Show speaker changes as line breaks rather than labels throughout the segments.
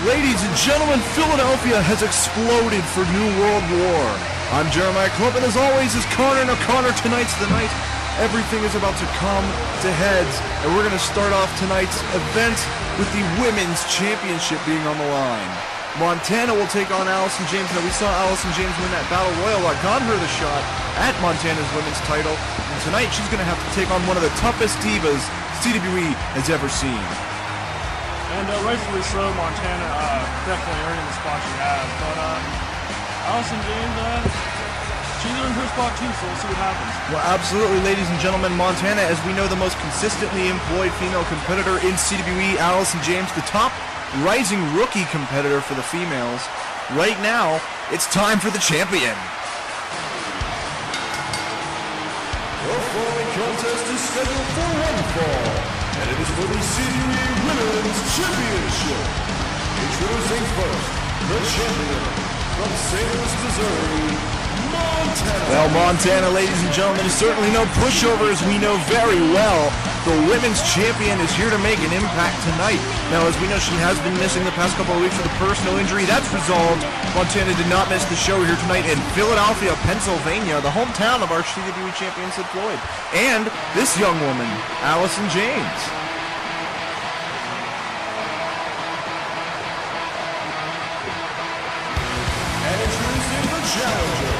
Ladies and gentlemen, Philadelphia has exploded for New World War. I'm Jeremiah Clump, and as always is Connor. Now Connor, tonight's the night. Everything is about to come to heads, and we're going to start off tonight's event with the Women's Championship being on the line. Montana will take on Allison James. Now, we saw Allison James win that Battle Royal, what got her the shot at Montana's women's title, and tonight she's going to have to take on one of the toughest divas CWE has ever seen.
And rightfully so, Montana definitely earning the spot she has. But Allison James, she's earned her spot too, so we'll see what happens.
Well, absolutely, ladies and gentlemen. Montana, as we know, the most consistently employed female competitor in CWE, Allison James, the top rising rookie competitor for the females. Right now, it's time for the champion.
The following contest is scheduled for one fall, and it is for the CWE Women's Championship. Introducing first, the champion from St. Louis, Missouri, Montana.
Well, Montana, ladies and gentlemen, is certainly no pushover, as we know very well. The women's champion is here to make an impact tonight. Now, as we know, she has been missing the past couple of weeks with a personal injury. That's resolved. Montana did not miss the show here tonight in Philadelphia, Pennsylvania, the hometown of our CWE champion, Sid Floyd. And this young woman, Allison James.
And introducing the challenger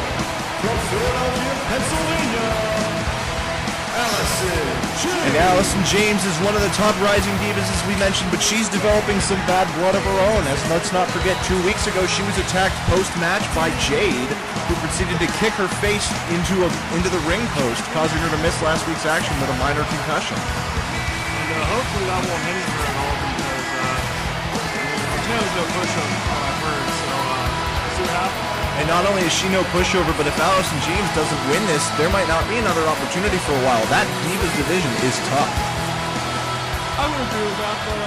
from Philadelphia, Pennsylvania, Allison James.
And Allison James is one of the top rising divas, as we mentioned, but she's developing some bad blood of her own. As let's not forget, 2 weeks ago she was attacked post-match by Jade, who proceeded to kick her face into the ring post, causing her to miss last week's action with a minor concussion.
And hopefully that won't hinder her at all, because Montana's no pushover, I've heard, so we'll see what happens.
And not only is she no pushover, but if Allison James doesn't win this, there might not be another opportunity for a while. That Divas division is tough.
I would agree with that, but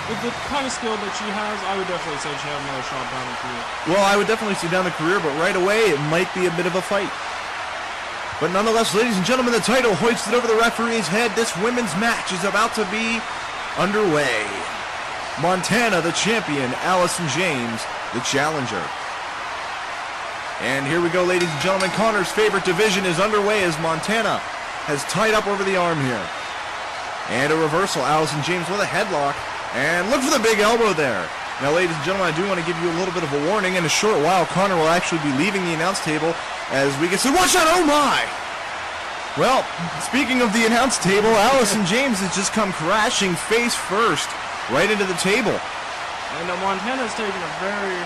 with the kind of skill that she has, I would definitely say she has another shot down the career.
Well, I would definitely see down the career, but right away it might be a bit of a fight. But nonetheless, ladies and gentlemen, the title hoisted over the referee's head. This women's match is about to be underway. Montana, the champion, Allison James, the challenger. And here we go, ladies and gentlemen. Connor's favorite division is underway as Montana has tied up over the arm here. And a reversal. Allison James with a headlock. And look for the big elbow there. Now, ladies and gentlemen, I do want to give you a little bit of a warning. In a short while, Connor will actually be leaving the announce table as we get to watch out. Oh, my! Well, speaking of the announce table, Allison James has just come crashing face first right into the table.
And Montana's taken a very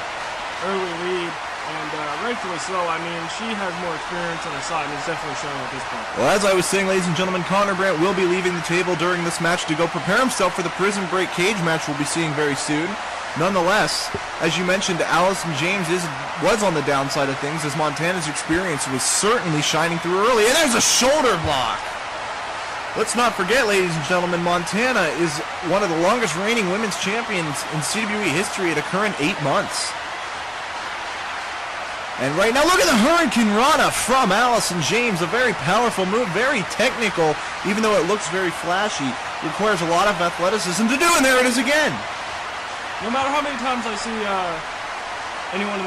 early lead. And rightfully so. I mean, she has more experience on her side, and it's definitely showing at this point.
Well, as I was saying, ladies and gentlemen, Connor Brandt will be leaving the table during this match to go prepare himself for the Prison Break cage match we'll be seeing very soon. Nonetheless, as you mentioned, Allison James was on the downside of things, as Montana's experience was certainly shining through early. And there's a shoulder block! Let's not forget, ladies and gentlemen, Montana is one of the longest reigning women's champions in CWE history at a current 8 months. And right now, look at the Hurricane Rana from Allison James. A very powerful move, very technical, even though it looks very flashy. Requires a lot of athleticism to do, and there it is again.
No matter how many times I see anyone in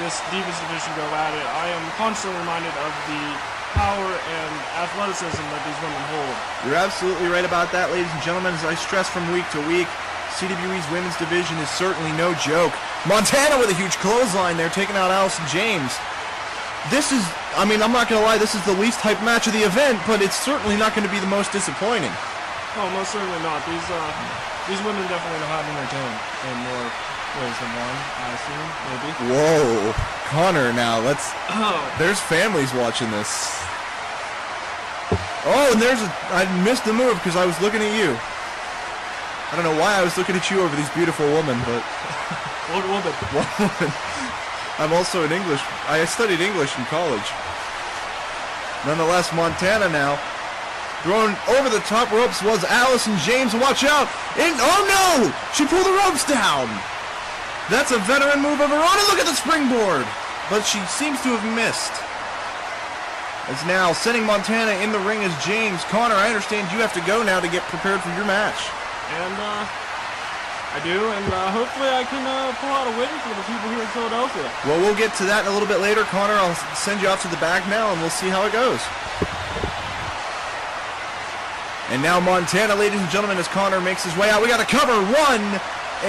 this Divas division go at it, I am constantly reminded of the power and athleticism that these women hold.
You're absolutely right about that, ladies and gentlemen. As I stress from week to week, CWE's women's division is certainly no joke. Montana with a huge clothesline there, taking out Allison James. This is, I mean, I'm not going to lie, this is the least hyped match of the event, but it's certainly not going to be the most disappointing.
Oh, most certainly not. These women definitely know how to entertain in more ways than one, I assume, maybe.
Whoa, Connor, now let's.
Oh.
There's families watching this. Oh, and I missed the move because I was looking at you. I don't know why I was looking at you over these beautiful women, but.
What woman?
What woman? I'm also in English. I studied English in college. Nonetheless, Montana now. Thrown over the top ropes was Allison James. Watch out! Oh no! She pulled the ropes down! That's a veteran move of her own, and look at the springboard! But she seems to have missed. As now, sending Montana in the ring is James. Connor, I understand you have to go now to get prepared for your match.
And I do, and hopefully I can pull out a win for the people here in Philadelphia.
Well, we'll get to that in a little bit later, Connor. I'll send you off to the back now, and we'll see how it goes. And now Montana, ladies and gentlemen, as Connor makes his way out. We got to cover 1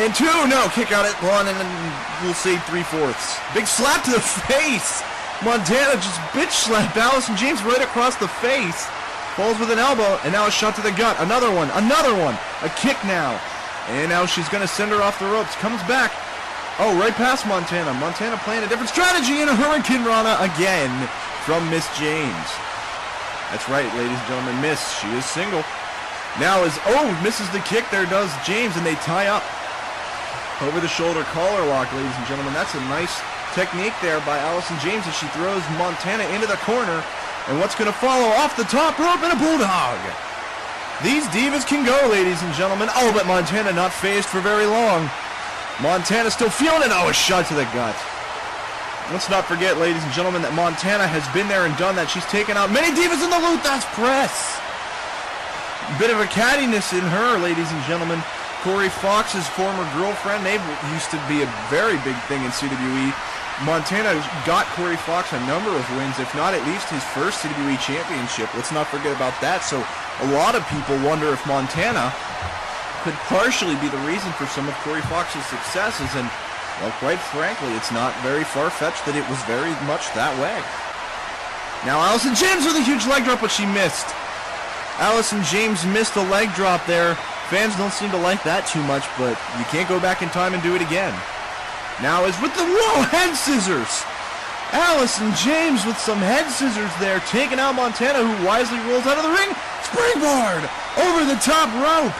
and 2. No, kick out at 1, and then we'll say 3/4. Big slap to the face. Montana just bitch slapped Allison James right across the face. Falls with an elbow, and now a shot to the gut. Another one. A kick now. And now she's going to send her off the ropes. Comes back. Oh, right past Montana. Montana playing a different strategy, and a Hurricane Rana again from Miss James. That's right, ladies and gentlemen. Miss, she is single. Now misses the kick. There does James, and they tie up. Over the shoulder collar lock, ladies and gentlemen. That's a nice technique there by Allison James as she throws Montana into the corner. And what's going to follow off the top rope and a bulldog. These divas can go, ladies and gentlemen. Oh, but Montana not phased for very long. Montana still feeling it. Oh, a shot to the gut. Let's not forget, ladies and gentlemen, that Montana has been there and done that. She's taken out many divas in the Luther's press. Bit of a cattiness in her, ladies and gentlemen. Corey Fox's former girlfriend, they used to be a very big thing in CWE. Montana got Corey Fox a number of wins, if not at least his first CWE championship. Let's not forget about that. So a lot of people wonder if Montana could partially be the reason for some of Corey Fox's successes. And, well, quite frankly, it's not very far-fetched that it was very much that way. Now Allison James with a huge leg drop, but she missed. Allison James missed a leg drop there. Fans don't seem to like that too much, but you can't go back in time and do it again. Now is with the head scissors. Allison James with some head scissors there, taking out Montana, who wisely rolls out of the ring. Springboard over the top rope.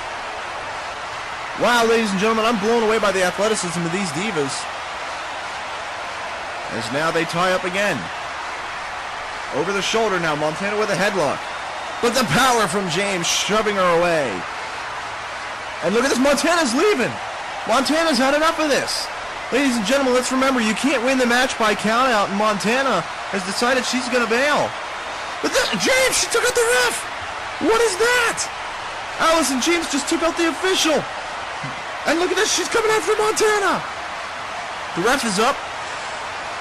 Wow, ladies and gentlemen, I'm blown away by the athleticism of these divas. As now they tie up again. Over the shoulder now, Montana with a headlock. But the power from James shoving her away. And look at this, Montana's leaving. Montana's had enough of this. Ladies and gentlemen, let's remember, you can't win the match by countout, and Montana has decided she's going to bail. But James, she took out the ref. What is that? Allison James just took out the official. And look at this, she's coming after Montana. The ref is up.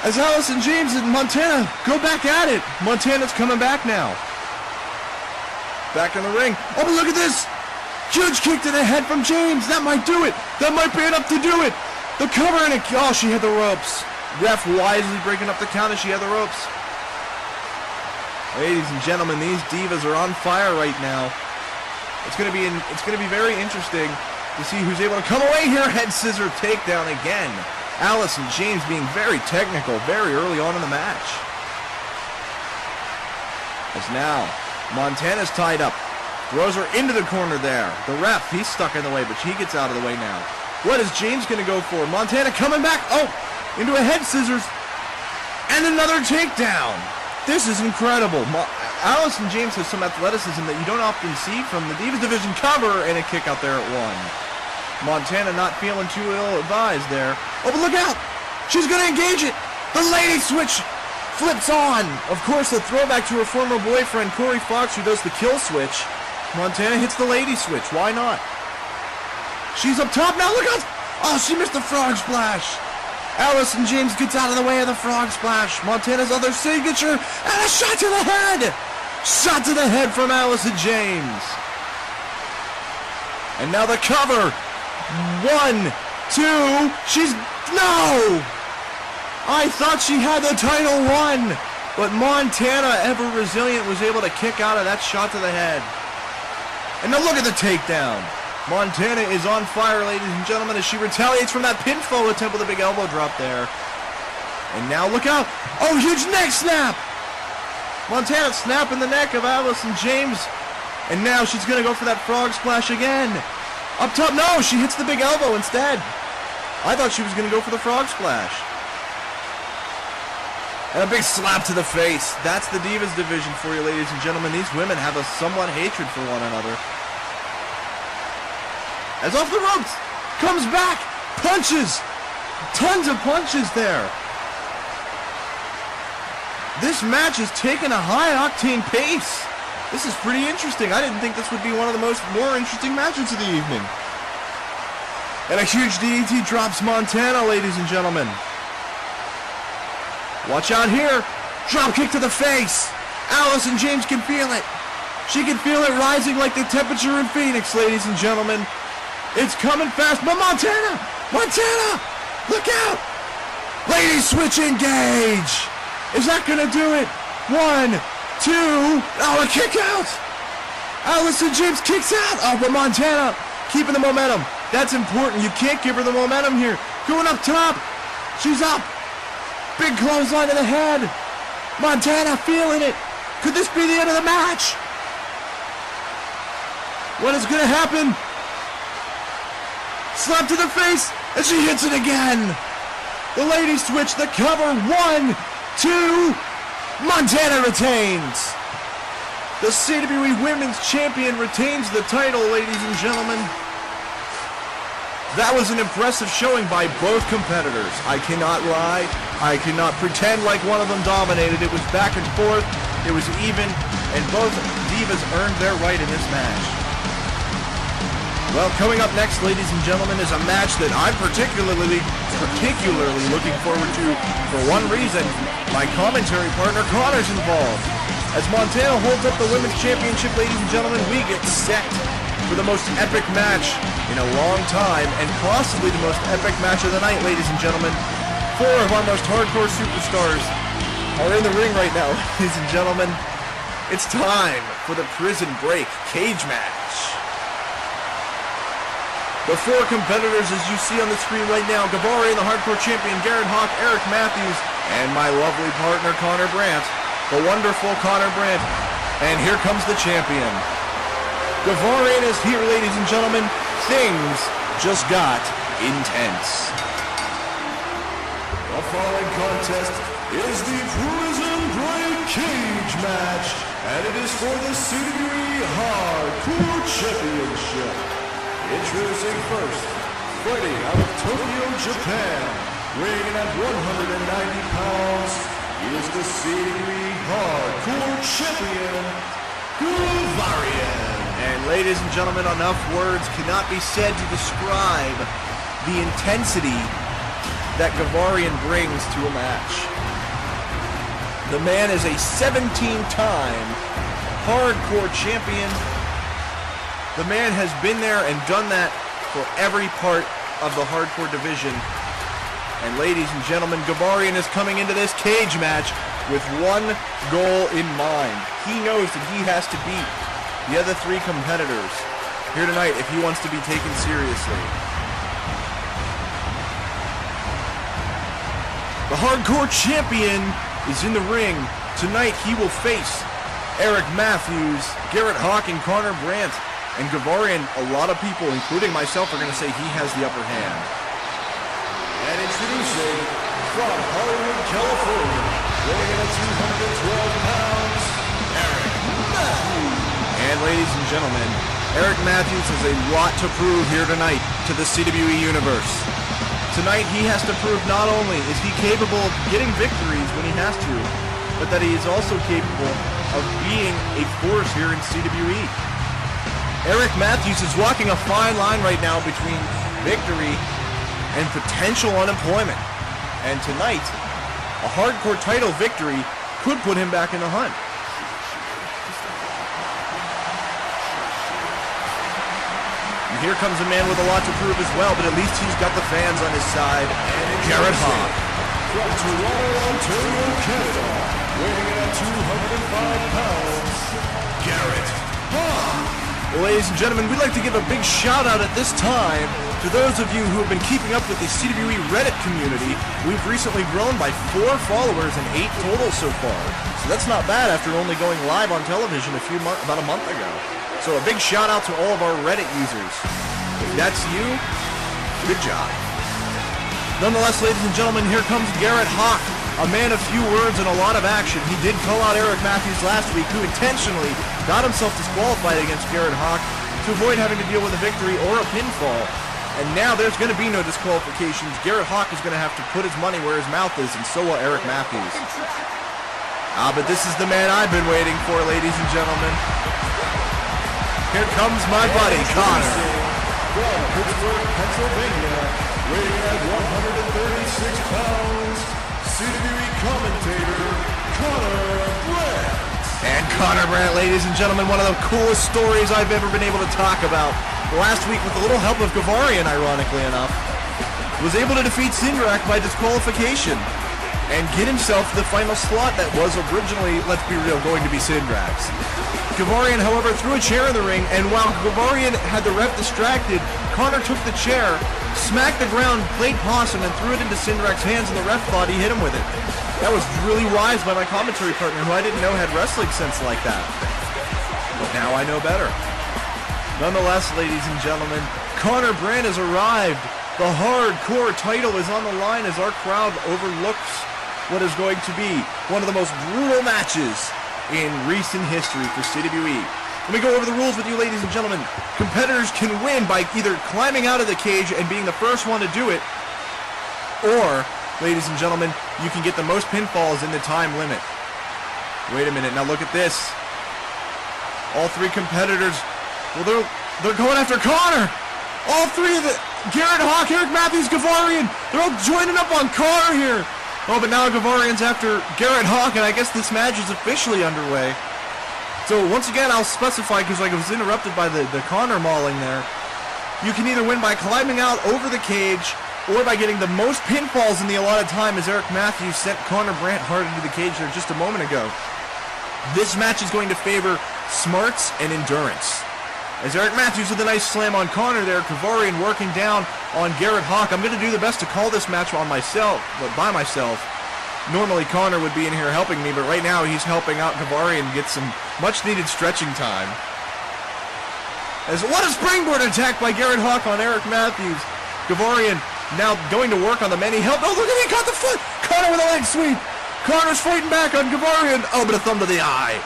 As Allison James and Montana go back at it. Montana's coming back now. Back in the ring. Oh, but look at this. Huge kick to the head from James. That might do it. That might be enough to do it. The cover and oh, she had the ropes. Ref wisely breaking up the count as she had the ropes. Ladies and gentlemen, these divas are on fire right now. It's going to be very interesting to see who's able to come away here. Head scissor takedown again. Allison James being very technical very early on in the match. As now Montana's tied up. Throws her into the corner there. The ref, he's stuck in the way, but she gets out of the way now. What is James going to go for? Montana coming back. Oh, into a head scissors. And another takedown. This is incredible. Allison James has some athleticism that you don't often see from the Divas Division. Cover and a kick out there at 1. Montana not feeling too ill-advised there. Oh, but look out. She's going to engage it. The lady switch flips on. Of course, a throwback to her former boyfriend, Corey Fox, who does the kill switch. Montana hits the lady switch. Why not? She's up top now. Look out. Oh, she missed the frog splash. Allison James gets out of the way of the frog splash. Montana's other signature. And a shot to the head. Shot to the head from Allison James. And now the cover. 1, 2. She's... No! I thought she had the title won. But Montana, ever resilient, was able to kick out of that shot to the head. And now look at the takedown. Montana is on fire, ladies and gentlemen, as she retaliates from that pinfall attempt with a big elbow drop there. And now look out. Oh, huge neck snap. Montana snapping the neck of Allison James. And now she's going to go for that frog splash again. Up top, no, she hits the big elbow instead. I thought she was going to go for the frog splash. And a big slap to the face. That's the Divas Division for you, ladies and gentlemen. These women have a somewhat hatred for one another. As off the ropes, comes back, punches, tons of punches there. This match is taking a high-octane pace. This is pretty interesting. I didn't think this would be one of the more interesting matches of the evening. And a huge DDT drops Montana, ladies and gentlemen. Watch out here. Drop kick to the face. Allison James can feel it. She can feel it rising like the temperature in Phoenix, ladies and gentlemen. It's coming fast, but Montana! Look out! Ladies switch engage! Is that gonna do it? 1, 2, oh, a kick out! Allison James kicks out! Oh, but Montana keeping the momentum. That's important. You can't give her the momentum here. Going up top. She's up. Big clothesline to the head. Montana feeling it. Could this be the end of the match? What is going to happen? Slap to the face, and she hits it again. The ladies switch the cover. 1, 2. Montana retains. The CWE Women's Champion retains the title, ladies and gentlemen. That was an impressive showing by both competitors. I cannot lie. I cannot pretend like one of them dominated. It was back and forth. It was even, and both divas earned their right in this match. Well, coming up next, ladies and gentlemen, is a match that I'm particularly looking forward to for one reason. My commentary partner Connor's involved. As Montana holds up the Women's Championship, ladies and gentlemen, we get set for the most epic match in a long time, and possibly the most epic match of the night, ladies and gentlemen. 4 of our most hardcore superstars are in the ring right now, ladies and gentlemen. It's time for the Prison Break cage match. The 4 competitors, as you see on the screen right now, Gavari, the hardcore champion, Garrett Hawk, Eric Matthews, and my lovely partner, Connor Brandt, the wonderful Connor Brandt. And here comes the champion. Gavarian is here, ladies and gentlemen. Things just got intense.
The following contest is the Prison Break cage match, and it is for the CWE Hardcore Championship. Introducing first, fighting out of Tokyo, Japan, weighing in at 190 pounds, he is the CWE Hardcore Champion, Gavarian.
And ladies and gentlemen, enough words cannot be said to describe the intensity that Gavarian brings to a match. The man is a 17-time hardcore champion. The man has been there and done that for every part of the hardcore division. And ladies and gentlemen, Gavarian is coming into this cage match with one goal in mind. He knows that he has to beat the other 3 competitors here tonight if he wants to be taken seriously. The hardcore champion is in the ring. Tonight he will face Eric Matthews, Garrett Hawk, and Connor Brandt. And Gavarian, a lot of people, including myself, are going to say he has the upper hand.
And introducing, from Hollywood, California, weighing in at 212 pounds, Eric Matthews.
And ladies and gentlemen, Eric Matthews has a lot to prove here tonight to the CWE Universe. Tonight he has to prove not only is he capable of getting victories when he has to, but that he is also capable of being a force here in CWE. Eric Matthews is walking a fine line right now between victory and potential unemployment. And tonight, a hardcore title victory could put him back in the hunt. And here comes a man with a lot to prove as well, but at least he's got the fans on his side. And Garrett Hawk.
From Toronto, Ontario, Canada, weighing in at 205 pounds, Garrett Hawk.
Well, ladies and gentlemen, we'd like to give a big shout out at this time to those of you who have been keeping up with the CWE Reddit community. We've recently grown by 4 followers and 8 total so far. So that's not bad after only going live on television about a month ago. So a big shout out to all of our Reddit users. If that's you, good job. Nonetheless, ladies and gentlemen, here comes Garrett Hawk, a man of few words and a lot of action. He did call out Eric Matthews last week, who intentionally got himself disqualified against Garrett Hawk to avoid having to deal with a victory or a pinfall. And now there's going to be no disqualifications. Garrett Hawk is going to have to put his money where his mouth is, and so will Eric Matthews. But this is the man I've been waiting for, ladies and gentlemen. Here comes my buddy, Connor.
from Pittsburgh, Pennsylvania, weighing at 136 pounds, CWE commentator, Connor Brandt.
And Connor Brandt, ladies and gentlemen, one of the coolest stories I've ever been able to talk about. Last week, with a little help of Gavarian, ironically enough, was able to defeat Sindrak by disqualification and get himself the final slot that was originally, let's be real, going to be Sindrak's. Gavarian, however, threw a chair in the ring, and while Gavarian had the ref distracted, Connor took the chair, smacked the ground, played possum, and threw it into Sindrak's hands, and the ref thought he hit him with it. That was really wise by my commentary partner, who I didn't know had wrestling sense like that. But now I know better. Nonetheless, ladies and gentlemen, Connor Brandt has arrived. The hardcore title is on the line as our crowd overlooks what is going to be one of the most brutal matches in recent history for CWE. Let me go over the rules with you, ladies and gentlemen. Competitors can win by either climbing out of the cage and being the first one to do it, or, ladies and gentlemen, you can get the most pinfalls in the time limit. Wait a minute, now look at this. All three competitors, well, they're going after Connor. All three of the, Garrett Hawk, Eric Matthews, Gavarian, they're all joining up on Connor here. Oh, but now Gavarian's after Garrett Hawk, and I guess this match is officially underway. So once again, I'll specify, because I was interrupted by the Connor mauling there. You can either win by climbing out over the cage, or by getting the most pinfalls in the allotted time, as Eric Matthews sent Connor Brandt hard into the cage there just a moment ago. This match is going to favor smarts and endurance. As Eric Matthews with a nice slam on Connor there, Gavarian working down on Garrett Hawk. I'm going to do the best to call this match on myself, but by myself. Normally Connor would be in here helping me, but right now he's helping out Gavarian get some much-needed stretching time. As what a springboard attack by Garrett Hawk on Eric Matthews. Gavarian now going to work on the many help. Oh, look at he caught the foot. Connor with a leg sweep. Connor's fighting back on Gavarian. Oh, but a thumb to the eye.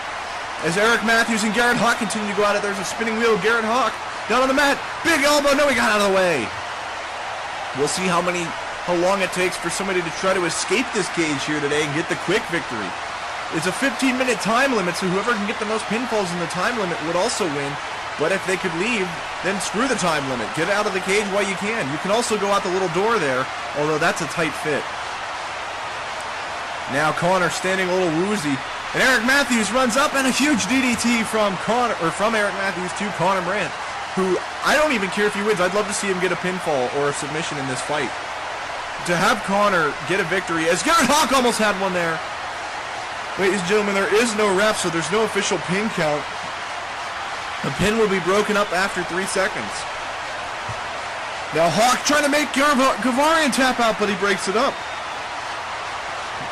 As Eric Matthews and Garrett Hawk continue to go at it, there's a spinning wheel. Garrett Hawk down on the mat. Big elbow. No, he got out of the way. We'll see how long it takes for somebody to try to escape this cage here today and get the quick victory. It's a 15-minute time limit, so whoever can get the most pinfalls in the time limit would also win. But if they could leave, then screw the time limit. Get out of the cage while you can. You can also go out the little door there, although that's a tight fit. Now Connor standing a little woozy. And Eric Matthews runs up, and a huge DDT from Eric Matthews to Connor Brandt, who I don't even care if he wins. I'd love to see him get a pinfall or a submission in this fight. To have Connor get a victory, as Garrett Hawk almost had one there. Ladies and gentlemen, there is no ref, so there's no official pin count. The pin will be broken up after 3 seconds. Now Hawk trying to make Gavarian tap out, but he breaks it up.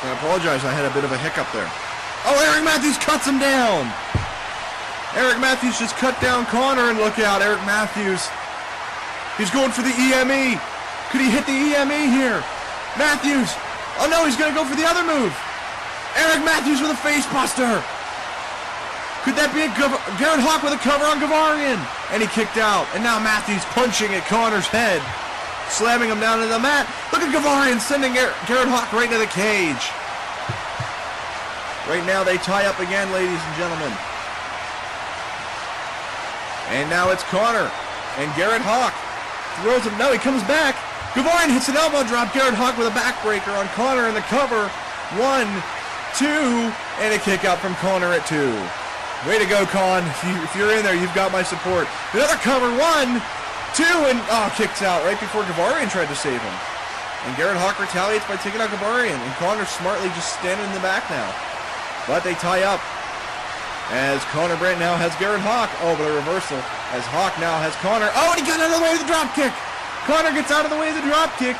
I apologize, I had a bit of a hiccup there. Oh, Eric Matthews cuts him down. Eric Matthews just cut down Connor, and look out, Eric Matthews. He's going for the EME. Could he hit the EME here? Matthews. Oh no, he's going to go for the other move. Eric Matthews with a face buster. Could that be a Garrett Hawk with a cover on Gavarian? And he kicked out. And now Matthews punching at Connor's head, slamming him down to the mat. Look at Gavarian sending Garrett Hawk right into the cage. Right now they tie up again, ladies and gentlemen. And now it's Connor. And Garrett Hawk throws him. No, he comes back. Gavarian hits an elbow drop. Garrett Hawk with a backbreaker on Connor in the cover. 1, 2, and a kick out from Connor at 2. Way to go, Con. If you're in there, you've got my support. Another cover. 1, 2, and kicks out right before Gavarian tried to save him. And Garrett Hawk retaliates by taking out Gavarian. And Connor smartly just standing in the back now. But they tie up as Connor Brandt now has Garrett Hawk. Oh, but a reversal as Hawk now has Connor. Oh, and he got out of the way of the drop kick. Connor gets out of the way of the drop kick.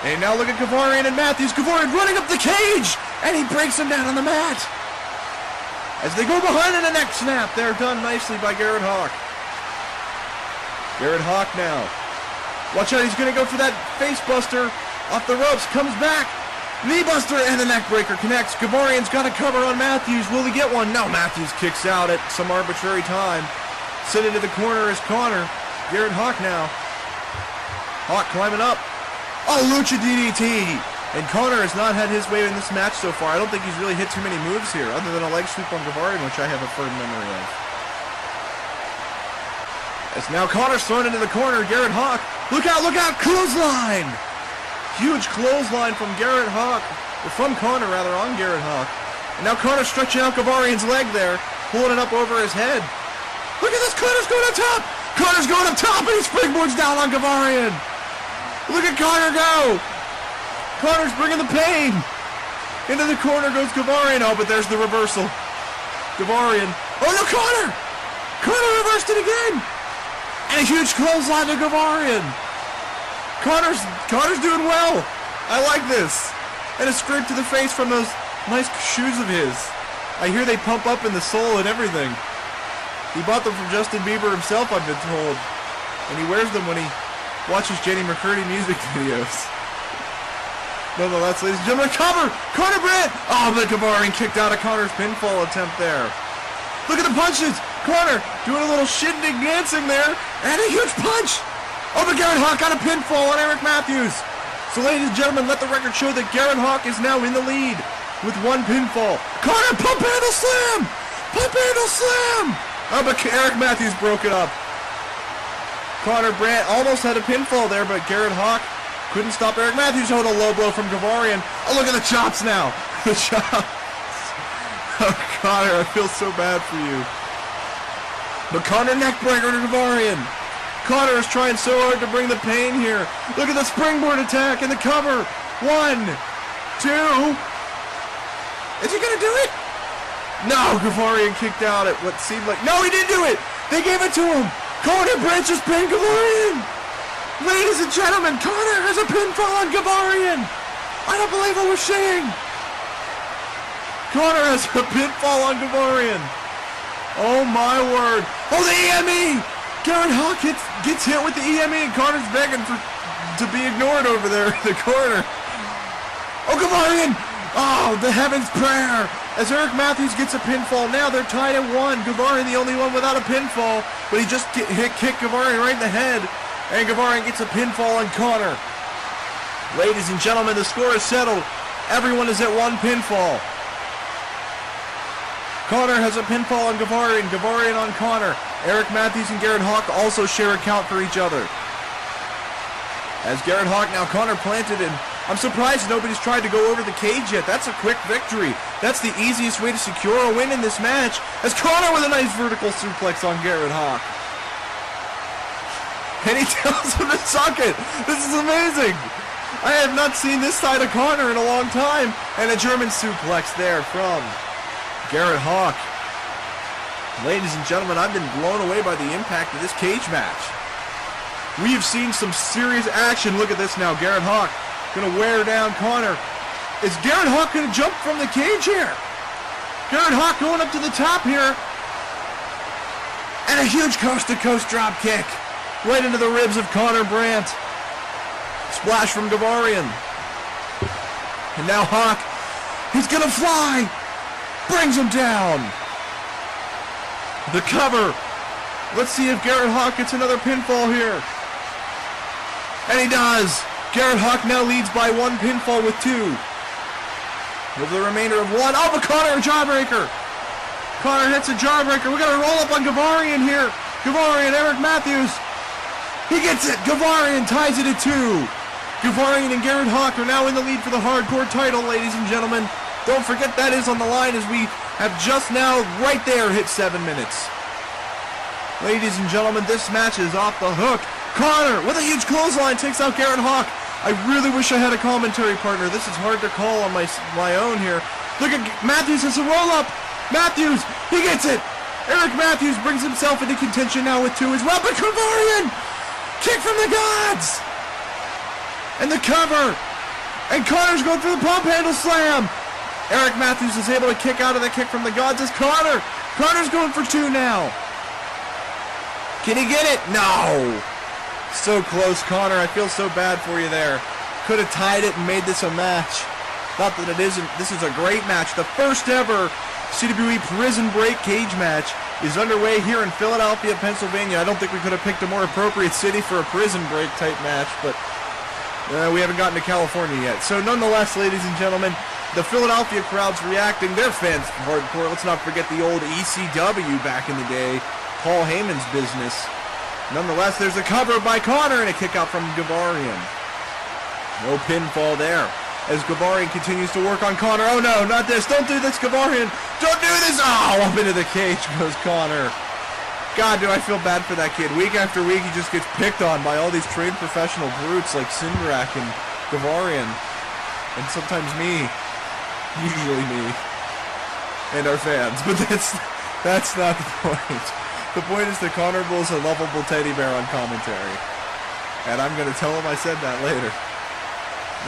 And now look at Gavarian and Matthews. Gavarian running up the cage, and he breaks him down on the mat. As they go behind in a neck snap, they're done nicely by Garrett Hawk. Garrett Hawk now. Watch out, he's going to go for that face buster off the ropes. Comes back. Knee buster and the neck breaker connects. Gavarian's got a cover on Matthews. Will he get one? No, Matthews kicks out at some arbitrary time. Sent into the corner is Connor. Garrett Hawk now. Hawk climbing up. Oh, Lucha DDT. And Connor has not had his way in this match so far. I don't think he's really hit too many moves here, other than a leg sweep on Gavarian, which I have a firm memory of. As now Connor's thrown into the corner. Garrett Hawk. Look out, clothesline! Huge clothesline from Garrett Hawk. Or from Connor, rather, on Garrett Hawk. And now Connor stretching out Gavarian's leg there, pulling it up over his head. Look at this, Connor's going up top! Connor's going up top and he springboards down on Gavarian! Look at Connor go! Connor's bringing the pain! Into the corner goes Gavarian. Oh, but there's the reversal. Gavarian. Oh no, Connor! Connor reversed it again! And a huge clothesline to Gavarian! Connor's doing well! I like this! And a scrape to the face from those nice shoes of his. I hear they pump up in the sole and everything. He bought them from Justin Bieber himself, I've been told. And he wears them when he watches Jenny McCurdy music videos. Nonetheless, ladies and gentlemen, cover! Connor Brandt! Oh, but Gavarian kicked out of Connor's pinfall attempt there. Look at the punches! Connor doing a little shindig dancing there. And a huge punch! Oh, but Garrett Hawk got a pinfall on Eric Matthews. So, ladies and gentlemen, let the record show that Garrett Hawk is now in the lead with one pinfall. Connor, pump handle slam! Pump handle slam! Oh, but Eric Matthews broke it up. Connor Brandt almost had a pinfall there, but Garrett Hawk couldn't stop Eric Matthews. Oh, a low blow from Gavarian. Oh, look at the chops now. The chops. Oh, Connor, I feel so bad for you. But Connor neckbreaker to Gavarian. Connor is trying so hard to bring the pain here. Look at the springboard attack and the cover. 1, 2. Is he going to do it? No, Gavarian kicked out at what seemed like... No, he didn't do it. They gave it to him. Connor Brandt just pinned Gavarian. Ladies and gentlemen, Connor has a pinfall on Gavarian. I don't believe what we're seeing. Connor has a pinfall on Gavarian. Oh, my word. Oh, the EME. Garrett Hawk gets hit with the EME and Connor's begging to be ignored over there in the corner. Oh, Gavarian! Oh, the heaven's prayer! As Eric Matthews gets a pinfall, now they're tied at 1. Gavarian the only one without a pinfall, but he just kicked Gavarian right in the head, and Gavarian gets a pinfall on Connor. Ladies and gentlemen, the score is settled. Everyone is at 1 pinfall. Connor has a pinfall on Gavarian, Gavarian on Connor. Eric Matthews and Garrett Hawk also share a count for each other. As Garrett Hawk now Connor planted, and I'm surprised nobody's tried to go over the cage yet. That's a quick victory. That's the easiest way to secure a win in this match. As Connor with a nice vertical suplex on Garrett Hawk. And he tells him to suck it. This is amazing. I have not seen this side of Connor in a long time. And a German suplex there from Garrett Hawk. Ladies and gentlemen, I've been blown away by the impact of this cage match. We have seen some serious action. Look at this now. Garrett Hawk going to wear down Connor. Is Garrett Hawk going to jump from the cage here? Garrett Hawk going up to the top here. And a huge coast-to-coast drop kick. Right into the ribs of Connor Brandt. Splash from Gavarian. And now Hawk, he's going to fly. Brings him down. The cover. Let's see if Garrett Hawk gets another pinfall here. And he does. Garrett Hawk now leads by 1 pinfall with 2. With the remainder of 1. Oh, but Connor, a jawbreaker. Connor hits a jawbreaker. We got to roll up on Gavarian here. Gavarian, Eric Matthews. He gets it. Gavarian ties it at 2. Gavarian and Garrett Hawk are now in the lead for the hardcore title, ladies and gentlemen. Don't forget that is on the line as we have just now right there hit 7 minutes. Ladies and gentlemen, this match is off the hook. Connor with a huge clothesline takes out Garrett Hawk. I really wish I had a commentary partner. This is hard to call on my own here. Look at Matthews has a roll up. Matthews, he gets it. Eric Matthews brings himself into contention now with 2 as well. But Gavarian, kick from the gods. And the cover. And Connor's going for the pump handle slam. Eric Matthews is able to kick out of the kick from the gods as Connor's going for 2 now. Can he get it? No. So close, Connor. I feel so bad for you there. Could have tied it and made this a match. Not that it isn't. This is a great match. The first ever CWE Prison Break cage match is underway here in Philadelphia, Pennsylvania. I don't think we could have picked a more appropriate city for a prison break type match, but we haven't gotten to California yet. So nonetheless, ladies and gentlemen, the Philadelphia crowd's reacting. They're fans of hardcore. Let's not forget the old ECW back in the day. Paul Heyman's business. Nonetheless, there's a cover by Connor and a kick out from Gavarian. No pinfall there as Gavarian continues to work on Connor. Oh no, not this. Don't do this, Gavarian. Don't do this. Oh, up into the cage goes Connor. God, do I feel bad for that kid. Week after week, he just gets picked on by all these trained professional brutes like Cindrak and Gavarian. And sometimes me. Usually me. And our fans. But that's not the point. The point is that Connor Bull's a lovable teddy bear on commentary. And I'm going to tell him I said that later.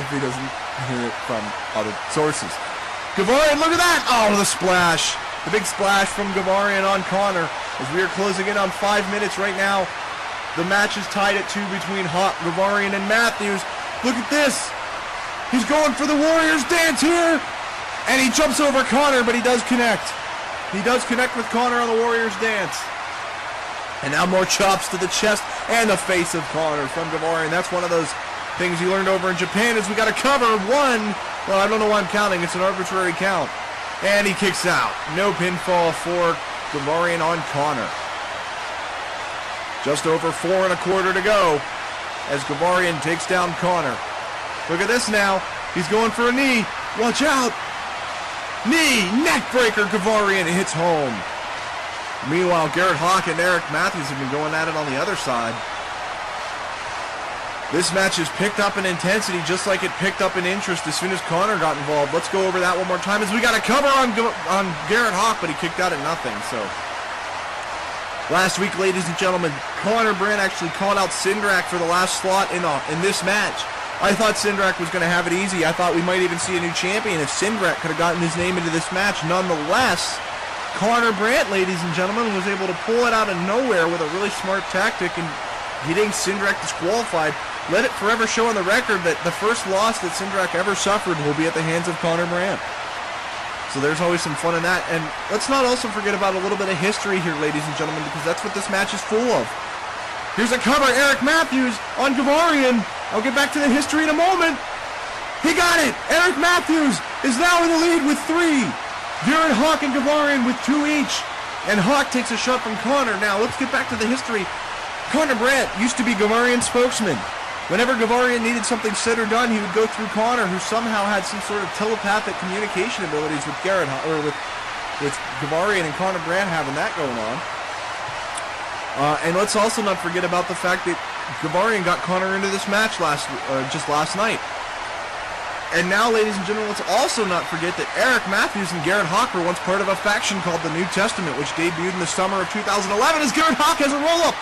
If he doesn't hear it from other sources. Gavarian, look at that! Oh, the splash. The big splash from Gavarian on Connor. As we are closing in on 5 minutes right now. The match is tied at 2 between Gavarian and Matthews. Look at this. He's going for the Warriors dance here. And he jumps over Connor, but he does connect. He does connect with Connor on the Warriors dance. And now more chops to the chest and the face of Connor from Gavarian. That's one of those things you learned over in Japan is we got to cover one. Well, I don't know why I'm counting. It's an arbitrary count. And he kicks out. No pinfall for Gavarian on Connor. Just over 4 1/4 to go as Gavarian takes down Connor. Look at this now. He's going for a knee. Watch out. Knee. Neck breaker. Gavarian hits home. Meanwhile, Garrett Hawk and Eric Matthews have been going at it on the other side. This match has picked up in intensity just like it picked up in interest as soon as Connor got involved. Let's go over that one more time as we got a cover on Garrett Hawk, but he kicked out at nothing. So last week, ladies and gentlemen, Connor Brandt actually called out Cindrak for the last slot in this match. I thought Cindrak was going to have it easy. I thought we might even see a new champion if Cindrak could have gotten his name into this match. Nonetheless, Connor Brandt, ladies and gentlemen, was able to pull it out of nowhere with a really smart tactic and getting Cindrak disqualified. Let it forever show on the record that the first loss that Cindrak ever suffered will be at the hands of Connor Brandt. So there's always some fun in that. And let's not also forget about a little bit of history here, ladies and gentlemen, because that's what this match is full of. Here's a cover, Eric Matthews on Gavarian. I'll get back to the history in a moment. He got it! Eric Matthews is now in the lead with 3. Garrett Hawk and Gavarian with 2 each. And Hawk takes a shot from Connor. Now, let's get back to the history. Connor Brandt used to be Gavarian's spokesman. Whenever Gavarian needed something said or done, he would go through Connor, who somehow had some sort of telepathic communication abilities with with Gavarian and Connor Brandt having that going on. And let's also not forget about the fact that Gavarian got Connor into this match just last night. And now, ladies and gentlemen, let's also not forget that Eric Matthews and Garrett Hawk were once part of a faction called the New Testament, which debuted in the summer of 2011 as Garrett Hawk has a roll-up.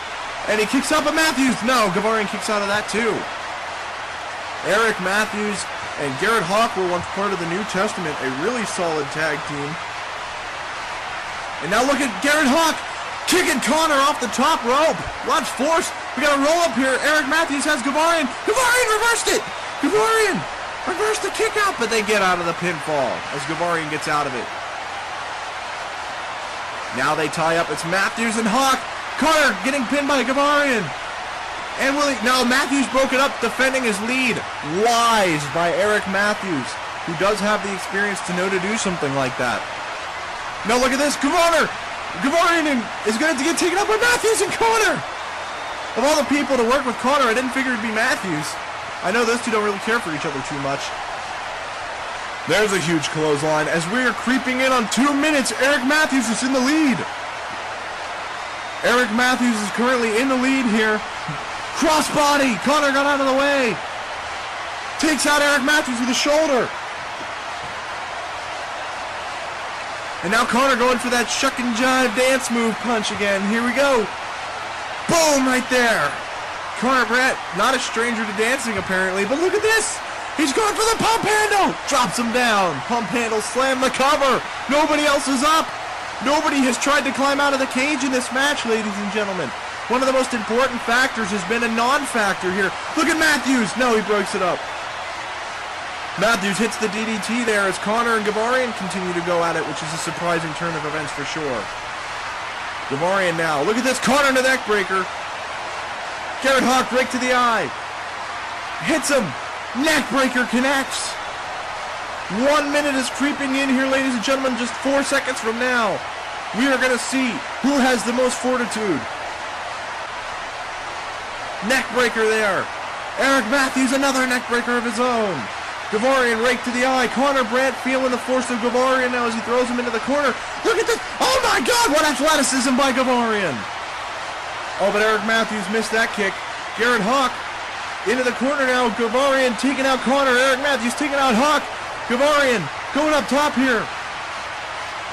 And he kicks out at Matthews. No, Gavarian kicks out of that too. Eric Matthews and Garrett Hawk were once part of the New Testament, a really solid tag team. And now look at Garrett Hawk kicking Connor off the top rope. Watch force. We got a roll up here. Eric Matthews has Gavarian. Gavarian reversed it. Gavarian reversed the kick out, but they get out of the pinfall as Gavarian gets out of it. Now they tie up. It's Matthews and Hawk. Connor getting pinned by Gavarian. And now Matthews broke it up, defending his lead. Lies by Eric Matthews, who does have the experience to know to do something like that. Now look at this. Gavarian is going to get taken up by Matthews and Connor. Of all the people to work with Connor, I didn't figure it'd be Matthews. I know those two don't really care for each other too much. There's a huge clothesline. As we are creeping in on 2 minutes, Eric Matthews is in the lead. Eric Matthews is currently in the lead here. Crossbody. Connor got out of the way. Takes out Eric Matthews with a shoulder. And now Connor going for that shuck and jive dance move punch again. Here we go. Boom, right there. Connor Brandt, not a stranger to dancing apparently, but look at this. He's going for the pump handle. Drops him down. Pump handle, slam the cover. Nobody else is up. Nobody has tried to climb out of the cage in this match, ladies and gentlemen. One of the most important factors has been a non-factor here. Look at Matthews. No, he breaks it up. Matthews hits the DDT there as Connor and Gavarian continue to go at it, which is a surprising turn of events for sure. Gavarian now. Look at this. Connor to neck breaker. Garrett Hawk break to the eye. Hits him. Neck breaker connects. 1 minute is creeping in here, ladies and gentlemen. Just 4 seconds from now, we are going to see who has the most fortitude. Neck breaker there. Eric Matthews, another neck breaker of his own. Gavarian rake to the eye. Connor Brandt feeling the force of Gavarian now as he throws him into the corner. Look at this. Oh my God, what athleticism by Gavarian. Oh, but Eric Matthews missed that kick. Garrett Hawk into the corner now. Gavarian taking out Connor. Eric Matthews taking out Hawk. Gavarian going up top here.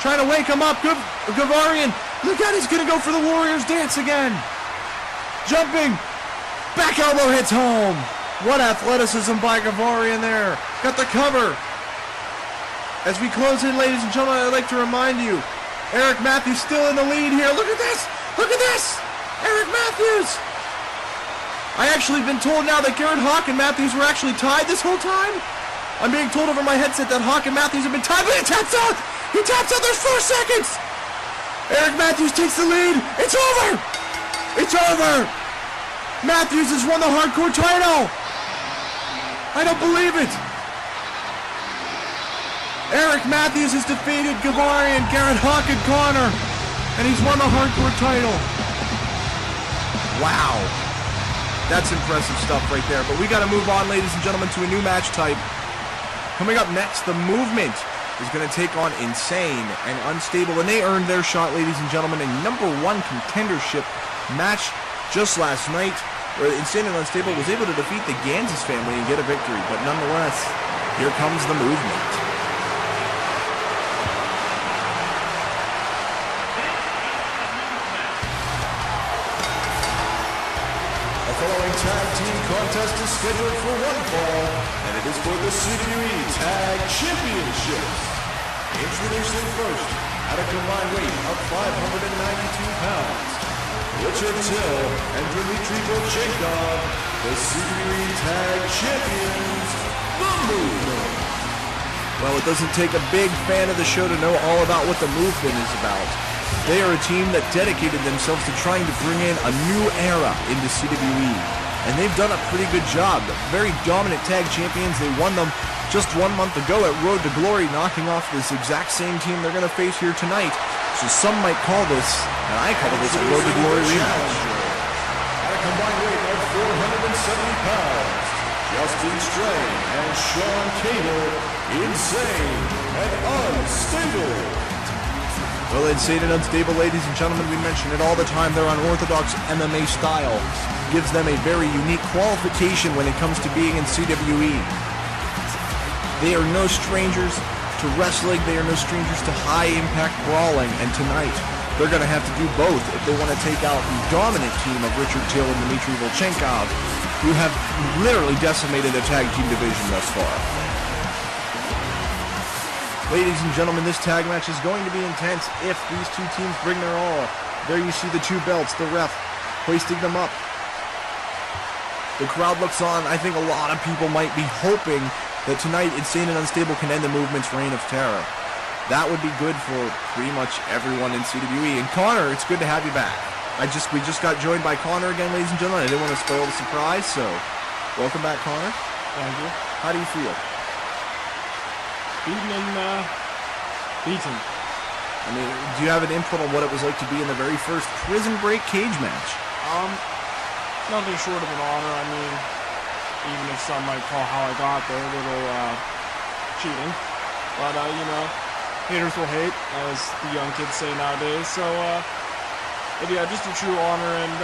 Trying to wake him up. Gavarian. Look out, he's going to go for the Warriors dance again. Jumping. Back elbow hits home. What athleticism by Gavarian there. Got the cover. As we close in, ladies and gentlemen, I'd like to remind you, Eric Matthews still in the lead here. Look at this. Look at this. Eric Matthews. I actually been told now that Garrett Hawk and Matthews were actually tied this whole time. I'm being told over my headset that Hawk and Matthews have been tied, but he taps out. He taps out. There's 4 seconds. Eric Matthews takes the lead. It's over. It's over. Matthews has won the hardcore title. I don't believe it. Eric Matthews has defeated Gavarian, Garrett Hawk, and Connor, and he's won the hardcore title. Wow. That's impressive stuff right there. But we got to move on, ladies and gentlemen, to a new match type. Coming up next, the Movement is going to take on Insane and Unstable, and they earned their shot, ladies and gentlemen, a #1 contendership match just last night, where Insane and Unstable was able to defeat the Gansas family and get a victory. But nonetheless, here comes the Movement.
The following tag team contest is scheduled for one fall, and it is for the CWE Tag Championships. Introducing first, at a combined weight of 592 pounds, Richard Till and Dmitry Bolchenkov, the CWE Tag Champions, the Movement.
Well, it doesn't take a big fan of the show to know all about what the Movement is about. They are a team that dedicated themselves to trying to bring in a new era into CWE. And they've done a pretty good job. Very dominant tag champions. They won them just 1 month ago at Road to Glory, knocking off this exact same team they're going to face here tonight. So some might call this, and I call this, a Road to Glory rematch.
At a combined weight of 470 pounds, Justin Strain and Sean Cable, Insane and Unstable.
Well, Insane and Unstable, ladies and gentlemen, we mention it all the time. They're unorthodox MMA style. Gives them a very unique qualification when it comes to being in CWE. They are no strangers to wrestling. They are no strangers to high-impact brawling. And tonight, they're going to have to do both if they want to take out the dominant team of Richard Till and Dmitry Volchenkov, who have literally decimated the tag team division thus far. Ladies and gentlemen, this tag match is going to be intense if these two teams bring their all. There you see the 2 belts, the ref hoisting them up. The crowd looks on. I think a lot of people might be hoping that tonight Insane and Unstable can end the Movement's reign of terror. That would be good for pretty much everyone in CWE. And Connor, it's good to have you back. We just got joined by Connor again, ladies and gentlemen. I didn't want to spoil the surprise, so welcome back, Connor.
Thank you.
How do you feel?
Beaten and beaten.
I mean, do you have an input on what it was like to be in the very first Prison Break cage match?
Nothing short of an honor. I mean, even if some might call how I got there a little cheating. But, you know, haters will hate, as the young kids say nowadays. So, but yeah, just a true honor, and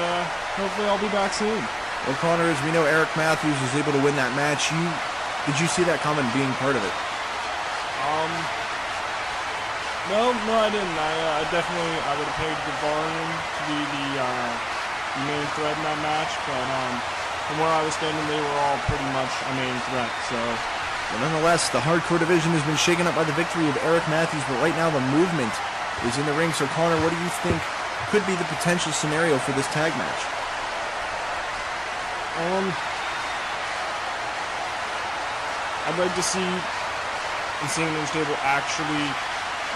hopefully I'll be back soon.
Well, Connor, as we know, Eric Matthews was able to win that match. Did you see that coming, being part of it?
No, I didn't. I definitely, I would have paid Gavarian to be the main threat in that match, but from where I was standing, they were all pretty much a main threat, so.
Well, nonetheless, the hardcore division has been shaken up by the victory of Eric Matthews, but right now the Movement is in the ring. So, Connor, what do you think could be the potential scenario for this tag match?
I'd like to see Insane and Unstable actually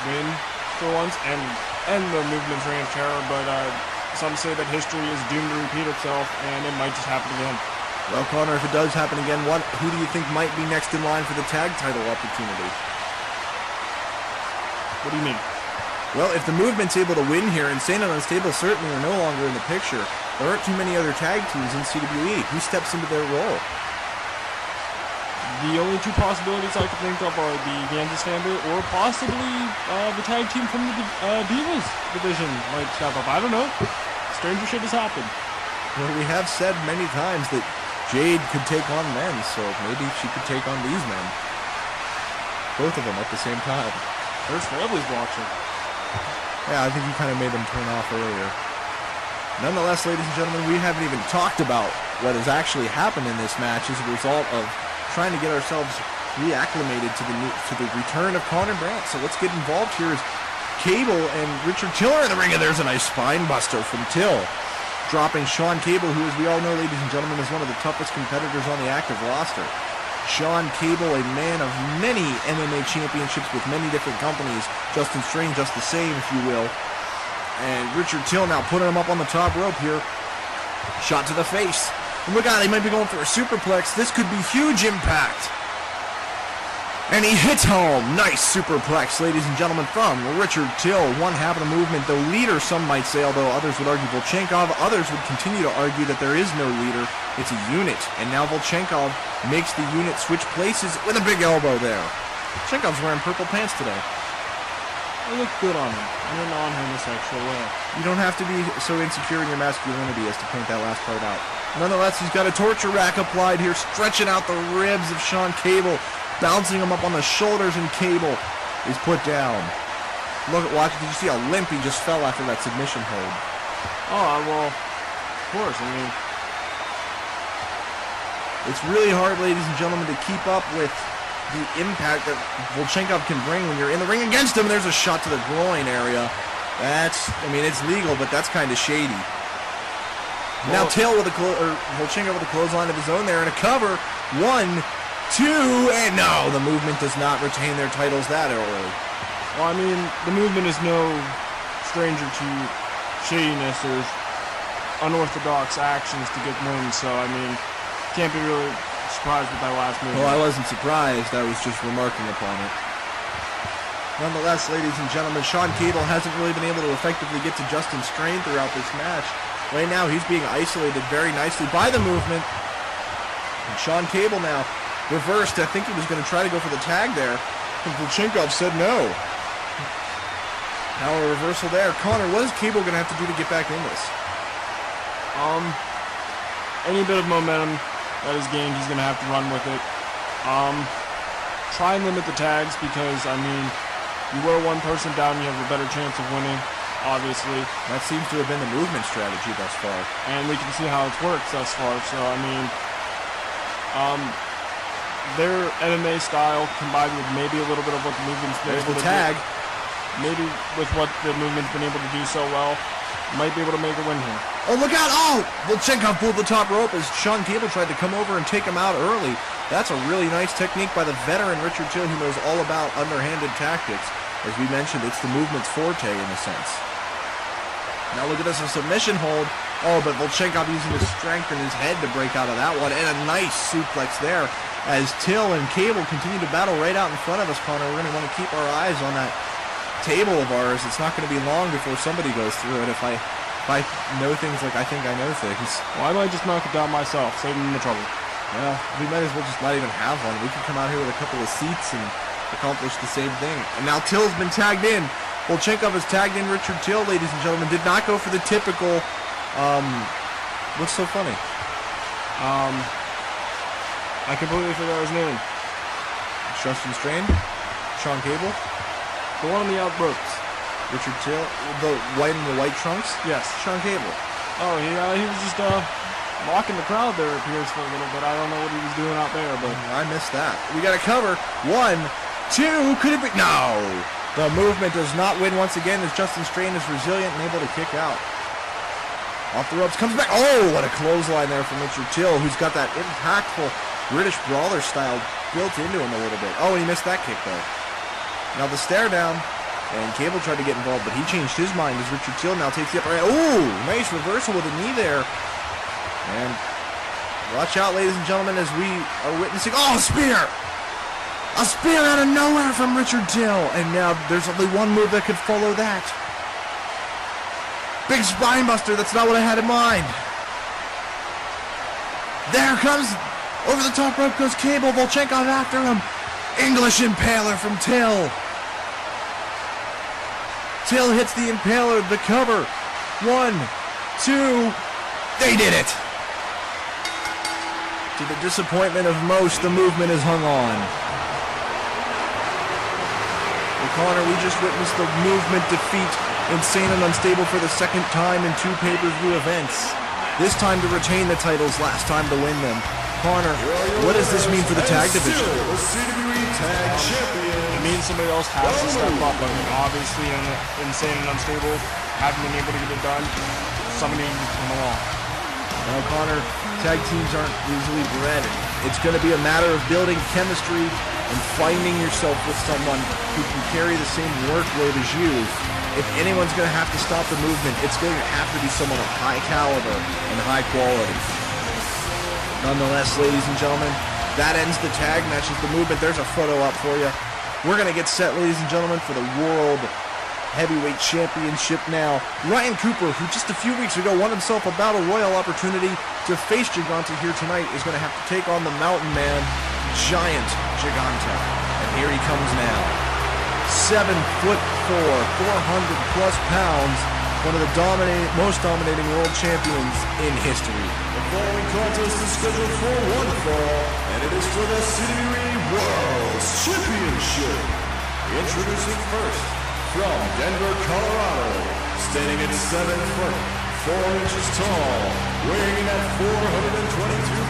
win for once and end the Movement's reign of terror, but some say that history is doomed to repeat itself, and it might just happen again.
Well, Connor, if it does happen again, who do you think might be next in line for the tag title opportunity?
What do you mean?
Well, if the movement's able to win here, Insane and Unstable certainly are no longer in the picture. There aren't too many other tag teams in CWE. Who steps into their role?
The only two possibilities I can think of are the Kansas Family or possibly the tag team from the Divas division might step up. I don't know. Stranger shit has happened.
Well, we have said many times that Jade could take on men, so maybe she could take on these men. Both of them at the same time.
There's families watching.
Yeah, I think you kind of made them turn off earlier. Nonetheless, ladies and gentlemen, we haven't even talked about what has actually happened in this match as a result of trying to get ourselves reacclimated to the return of Connor Brandt. So let's get involved here as Cable and Richard Till are in the ring, and there's a nice spine buster from Till, dropping Sean Cable, who, as we all know, ladies and gentlemen, is one of the toughest competitors on the active roster. Sean Cable, a man of many MMA championships with many different companies. Justin Strain, just the same, if you will. And Richard Till now putting him up on the top rope here. Shot to the face. And look out, he might be going for a superplex. This could be huge impact. And he hits home. Nice superplex, ladies and gentlemen, from Richard Till. One half of the movement, the leader, some might say, although others would argue Volchenkov. Others would continue to argue that there is no leader. It's a unit. And now Volchenkov makes the unit switch places with a big elbow there. Volchenkov's wearing purple pants today.
They look good on him in a non-homosexual way.
You don't have to be so insecure in your masculinity as to point that last part out. Nonetheless, he's got a torture rack applied here, stretching out the ribs of Sean Cable, bouncing him up on the shoulders, and Cable is put down. Look at, watch, did you see how limp he just fell after that submission hold?
Oh, well, of course, I mean.
It's really hard, ladies and gentlemen, to keep up with the impact that Volchenkov can bring when you're in the ring against him. There's a shot to the groin area. That's, I mean, it's legal, but that's kind of shady. Well, now Till with Volchenkov with a clothesline of his own there and a cover. 1, 2, and no, the movement does not retain their titles that early.
Well, I mean, the movement is no stranger to shadiness or unorthodox actions to get wins, so I mean, can't be really surprised with that last move.
Well, I wasn't surprised, I was just remarking upon it. Nonetheless, ladies and gentlemen, Sean Cable hasn't really been able to effectively get to Justin Strain throughout this match. Right now, he's being isolated very nicely by the movement. And Sean Cable now reversed. I think he was going to try to go for the tag there, but Volchenkov said no. Now a reversal there. Connor, what is Cable going to have to do to get back in this?
Any bit of momentum that is gained, he's going to have to run with it. Try and limit the tags because, I mean, you wear one person down, you have a better chance of winning, obviously.
That seems to have been the movement strategy thus far.
And we can see how it's worked thus far, so, I mean, their MMA style combined with maybe a little bit of what the movement's been able to
tag.
do, maybe with what the movement's been able to do so well, might be able to make a win here.
Oh, look out! Oh! Volchenkov pulled the top rope as Sean Cable tried to come over and take him out early. That's a really nice technique by the veteran Richard Till, who knows all about underhanded tactics. As we mentioned, it's the movement's forte in a sense. Now look at this, a submission hold. Oh, but Volchenkov using his strength and his head to break out of that one. And a nice suplex there as Till and Cable continue to battle right out in front of us, Connor. We're going to want to keep our eyes on that table of ours. It's not going to be long before somebody goes through it if I know things like I think I know things.
Well, I might just knock it down myself, save them the trouble.
Well, we might as well just not even have one. We could come out here with a couple of seats and accomplish the same thing. And now Till's been tagged in. Volchenkov has tagged in Richard Till, ladies and gentlemen. Did not go for the typical, what's so funny?
I completely forgot his name.
Justin Strain? Sean Cable?
The one on the out ropes.
Richard Till? The white in the white trunks?
Yes.
Sean Cable.
Oh, he was just, mocking the crowd there, it appears, for a little bit. I don't know what he was doing out there, but
I missed that. We got a cover. 1, 2, could it be? No! The movement does not win once again as Justin Strain is resilient and able to kick out. Off the ropes, comes back. Oh, what a clothesline there from Richard Till, who's got that impactful British brawler style built into him a little bit. Oh, and he missed that kick, though. Now the stare down, and Cable tried to get involved, but he changed his mind as Richard Till now takes the upper hand. Ooh, nice reversal with a knee there. And watch out, ladies and gentlemen, as we are witnessing. Oh, spear! A spear out of nowhere from Richard Till. And now there's only one move that could follow that. Big spine buster. That's not what I had in mind. There comes, over the top rope goes Cable. Volchenkov after him. English Impaler from Till. Till hits the Impaler, the cover. 1, 2, they did it. To the disappointment of most, the movement is hung on. O'Connor, we just witnessed the movement defeat Insane and Unstable for the second time in 2 pay-per-view events. This time to retain the titles, last time to win them. Connor, what does this mean for the tag division?
The CWE Tag Champion.
It means somebody else has to step up. I mean, obviously, Insane and Unstable haven't been able to get it done. Somebody needs to come along.
Now, Connor, tag teams aren't easily bred. It's going to be a matter of building chemistry and finding yourself with someone who can carry the same workload as you. If anyone's going to have to stop the movement, it's going to have to be someone of high caliber and high quality. Nonetheless, ladies and gentlemen, that ends the tag matches, the movement. There's a photo up for you. We're going to get set, ladies and gentlemen, for the World Heavyweight Championship now. Ryan Cooper, who just a few weeks ago won himself a Battle Royal opportunity to face Giganta here tonight, is going to have to take on the Mountain Man, Giant Giganta. And here he comes now. 7'4", 400 plus pounds, one of the most dominating world champions in history.
The following contest is scheduled for one fall, and it is for the CWE World Championship. Introducing first, from Denver, Colorado, standing at 7 foot, 4 inches tall, weighing in at 422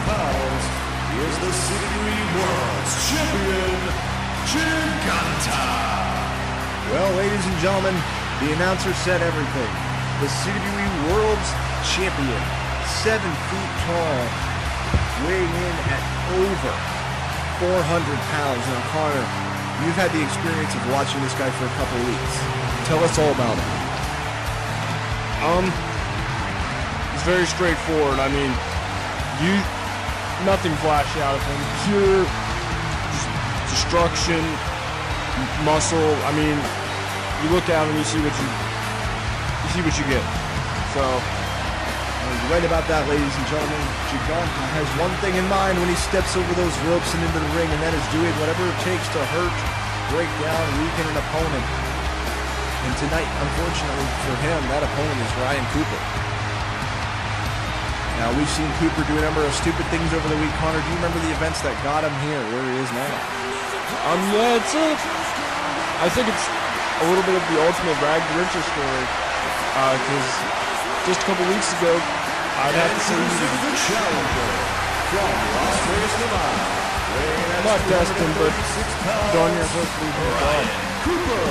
pounds, he is the CWE World Champion, Giganta.
Well, ladies and gentlemen, the announcer said everything. The CWE World's Champion, 7 feet tall, weighing in at over 400 pounds. Now, Connor, you've had the experience of watching this guy for a couple of weeks. Tell us all about it.
It's very straightforward. I mean, nothing flashy out of him. Pure destruction, muscle. I mean, you look at him, you see what you get. So,
you're right about that, ladies and gentlemen. Giganta has one thing in mind when he steps over those ropes and into the ring, and that is doing whatever it takes to hurt, break down, weaken an opponent. And tonight, unfortunately for him, that opponent is Ryan Cooper. Now, we've seen Cooper do a number of stupid things over the week. Connor, do you remember the events that got him here, where he is now?
I think it's a little bit of the ultimate rag to riches story. Because just a couple weeks ago, I'd have to say
the challenger from Las Vegas, Nevada,
not destined, but darn near close to being
Ryan Cooper.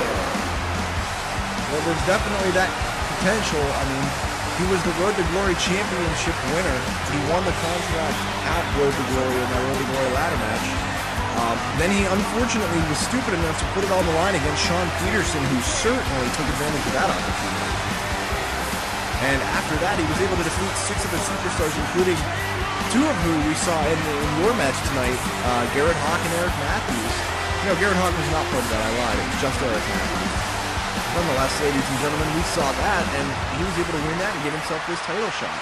Well, there's definitely that potential. I mean, he was the Road to Glory Championship winner. He won the contract at Road to Glory in that Road to Glory ladder match. Then he unfortunately was stupid enough to put it on the line against Sean Peterson, who certainly took advantage of that opportunity. And after that, he was able to defeat 6 of the superstars, including 2 of who we saw in your match tonight, Garrett Hawk and Eric Matthews. No, Garrett Hawk was not part of that, I lied. It was just Eric Matthews. Nonetheless, ladies and gentlemen, we saw that, and he was able to win that and get himself this title shot.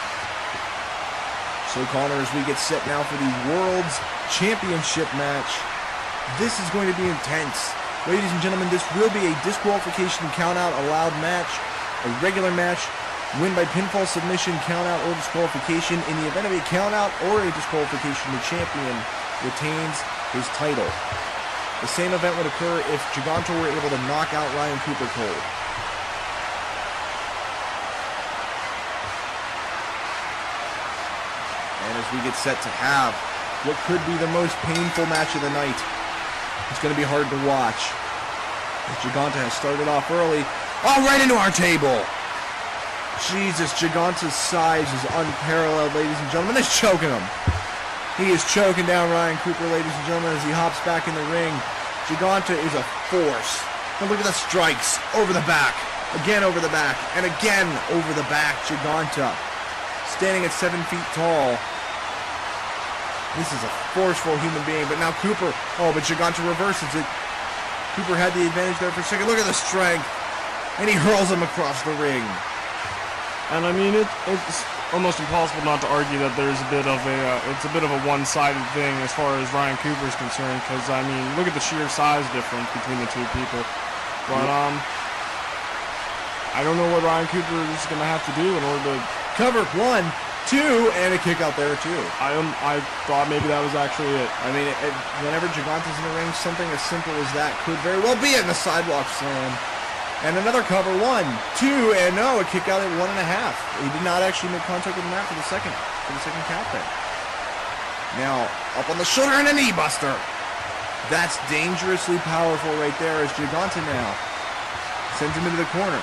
So, Connor, as we get set now for the World's Championship match, this is going to be intense. Ladies and gentlemen, this will be a disqualification count-out allowed match, a regular match, win by pinfall, submission, count-out, or disqualification. In the event of a count-out or a disqualification, the champion retains his title. The same event would occur if Giganta were able to knock out Ryan Cooper cold. And as we get set to have what could be the most painful match of the night, it's going to be hard to watch. As Giganta has started off early. Oh, right into our table! Jesus, Giganta's size is unparalleled, ladies and gentlemen. He's choking him. He is choking down Ryan Cooper, ladies and gentlemen, as he hops back in the ring. Giganta is a force. And look at the strikes. Over the back. Again over the back. And again over the back. Giganta, standing at 7 feet tall. This is a forceful human being, but now Cooper, but Giganta reverses it. Cooper had the advantage there for a second. Look at the strength. And he hurls him across the ring.
And I mean, it's almost impossible not to argue that there's a bit of a one-sided thing as far as Ryan Cooper is concerned, because I mean, look at the sheer size difference between the two people. But I don't know what Ryan Cooper is going to have to do in order to
cover 1, 2, and a kick out there too.
I thought maybe that was actually it.
I mean, whenever Giganta's in the ring, something as simple as that could very well be it in the sidewalk slam. And another cover, 1, 2, and no, a kick out at 1.5. He did not actually make contact with the mat for the second count there. Now, up on the shoulder and a knee buster. That's dangerously powerful right there as Giganta now sends him into the corner.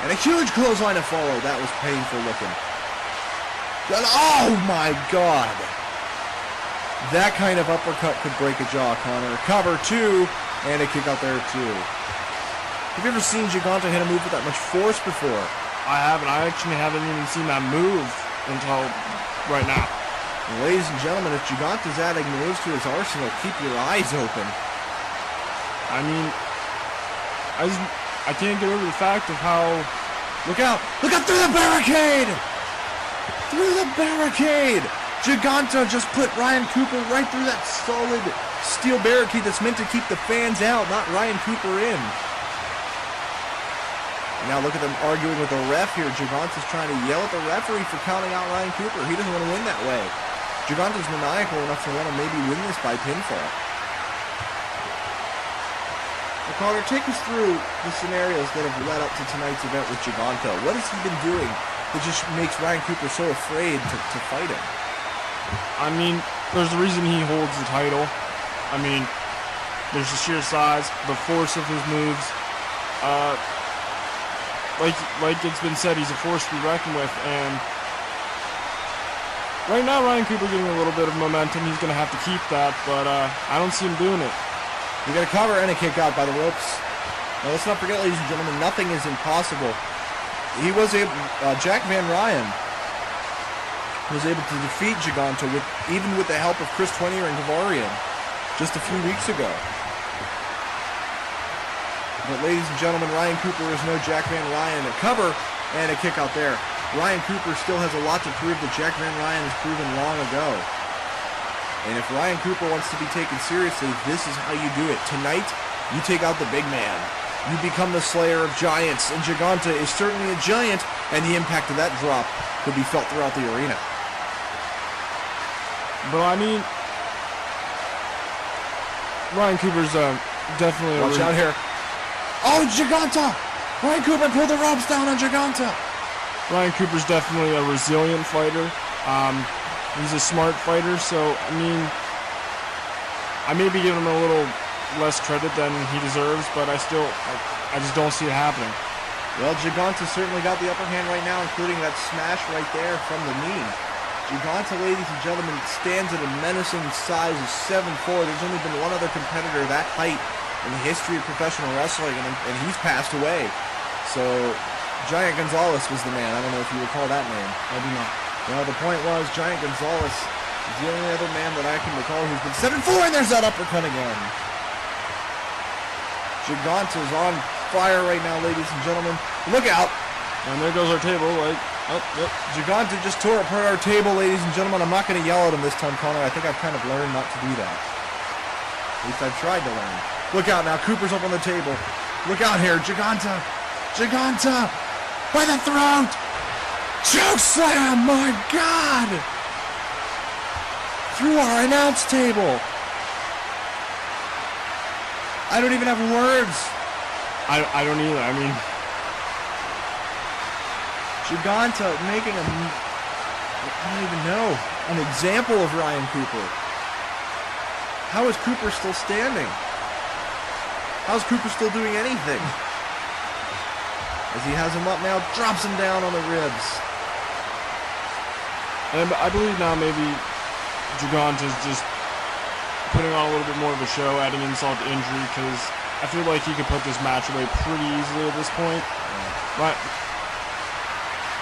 And a huge clothesline to follow. That was painful looking. And oh my God! That kind of uppercut could break a jaw, Connor. Cover 2, and a kick out there too. Have you ever seen Giganta hit a move with that much force before?
I haven't. I actually haven't even seen that move until right now.
Ladies and gentlemen, if Giganta's adding moves to his arsenal, keep your eyes open.
I mean, I can't get over the fact of how...
Look out! Look out through the barricade! Through the barricade! Giganta just put Ryan Cooper right through that solid steel barricade that's meant to keep the fans out, not Ryan Cooper in. Now look at them arguing with the ref here. Giganta's trying to yell at the referee for counting out Ryan Cooper. He doesn't want to win that way. Giganta's maniacal enough to want to maybe win this by pinfall. Connor, take us through the scenarios that have led up to tonight's event with Giganta. What has he been doing that just makes Ryan Cooper so afraid to fight him?
I mean, there's a reason he holds the title. I mean, there's the sheer size, the force of his moves. Like it's been said, he's a force to be reckoned with. And right now, Ryan Cooper getting a little bit of momentum. He's going to have to keep that, but I don't see him doing it.
We got a cover and a kick out by the ropes. Now let's not forget, ladies and gentlemen, nothing is impossible. He was able, Jack Van Ryan was able to defeat Giganta even with the help of Chris Twenier and Gavarian just a few weeks ago. But ladies and gentlemen, Ryan Cooper is no Jack Van Ryan. A cover and a kick out there. Ryan Cooper still has a lot to prove that Jack Van Ryan has proven long ago. And if Ryan Cooper wants to be taken seriously, this is how you do it. Tonight, you take out the big man. You become the slayer of giants, and Giganta is certainly a giant, and the impact of that drop could be felt throughout the arena.
But I mean, Ryan Cooper's definitely...
Watch out here. Oh, Giganta! Ryan Cooper pulled the ropes down on Giganta!
Ryan Cooper's definitely a resilient fighter. He's a smart fighter, so, I mean, I may be giving him a little less credit than he deserves, but I just don't see it happening.
Well, Giganta certainly got the upper hand right now, including that smash right there from the knee. Giganta, ladies and gentlemen, stands at a menacing size of 7'4". There's only been one other competitor that height in the history of professional wrestling, and he's passed away. So, Giant Gonzalez was the man. I don't know if you recall that name.
I do not.
Well, the point was, Giant Gonzalez is the only other man that I can recall who's been 7'4", and there's that uppercut again. Giganta's on fire right now, ladies and gentlemen. Look out!
And there goes our table,
Giganta just tore apart our table, ladies and gentlemen. I'm not going to yell at him this time, Connor. I think I've kind of learned not to do that. At least I've tried to learn. Look out now, Cooper's up on the table. Look out here, Giganta! Giganta! By the throat! Choke slam! My God! Through our announce table! I don't even have words.
I don't either. I mean,
Giganta making I don't even know, an example of Ryan Cooper. How is Cooper still standing? How's Cooper still doing anything? As he has him up now, drops him down on the ribs.
and I believe now maybe Giganta's just putting on a little bit more of a show, adding insult to injury, because I feel like he could put this match away pretty easily at this point. Right.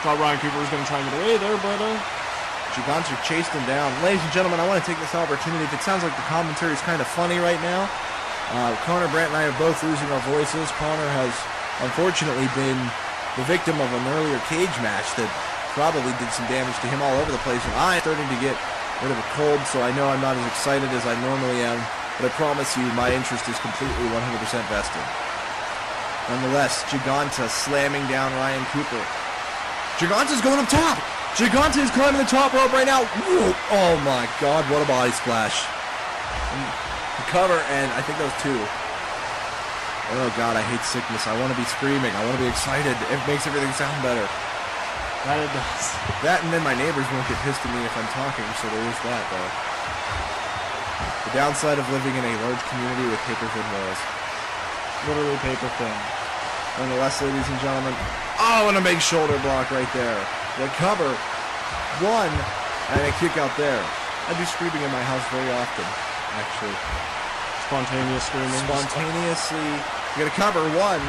Thought Ryan Cooper was going to try and get away there, but
Giganta chased him down. Ladies and gentlemen, I want to take this opportunity. If it sounds like the commentary is kind of funny right now, Connor Brandt and I are both losing our voices. Connor has unfortunately been the victim of an earlier cage match that probably did some damage to him all over the place, and I'm starting to get rid of a cold, so I know I'm not as excited as I normally am, but I promise you my interest is completely 100% vested. Nonetheless, Giganta slamming down Ryan Cooper. Giganta's going up top! Giganta is climbing the top rope right now. Whoa. Oh my god, what a body splash. The cover, and I think that was 2. Oh god, I hate sickness. I want to be screaming. I want to be excited. It makes everything sound better.
That it does.
That, and then my neighbors won't get pissed at me if I'm talking, so there is that, though. The downside of living in a large community with paper thin walls.
Literally paper thin.
Nonetheless, ladies and gentlemen, oh, and a big shoulder block right there. The cover, 1, and a kick out there. I do screaming in my house very often, actually.
Spontaneous screaming.
Spontaneously, you gotta cover 1,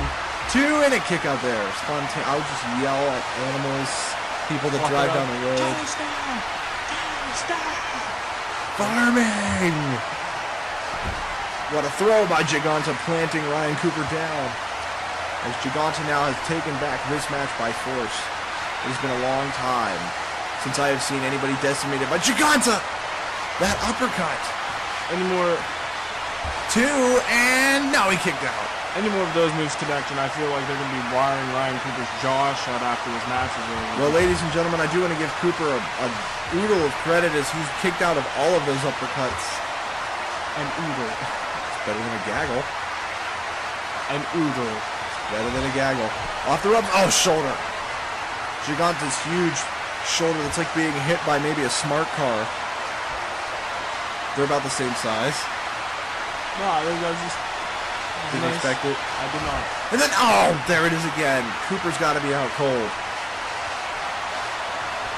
2, and a kick out there. I would just yell at animals, people that drive down the road. Farming! What a throw by Giganta, planting Ryan Cooper down. As Giganta now has taken back this match by force. It has been a long time since I have seen anybody decimated by Giganta! That uppercut!
Any more...
2, and now he kicked out.
Any more of those moves connect, and I feel like they're going to be wiring Ryan Cooper's jaw shut after this match is over.
Well, ladies and gentlemen, I do want to give Cooper a oodle of credit as he's kicked out of all of those uppercuts.
An oodle.
It's better than a gaggle.
An oodle.
Better than a gaggle. Off the ropes. Oh, shoulder. Giganta's huge shoulder that's like being hit by maybe a smart car. They're about the same size.
No, I think that's just...
Didn't expect it.
I did not.
And then, oh, there it is again. Cooper's got to be out cold.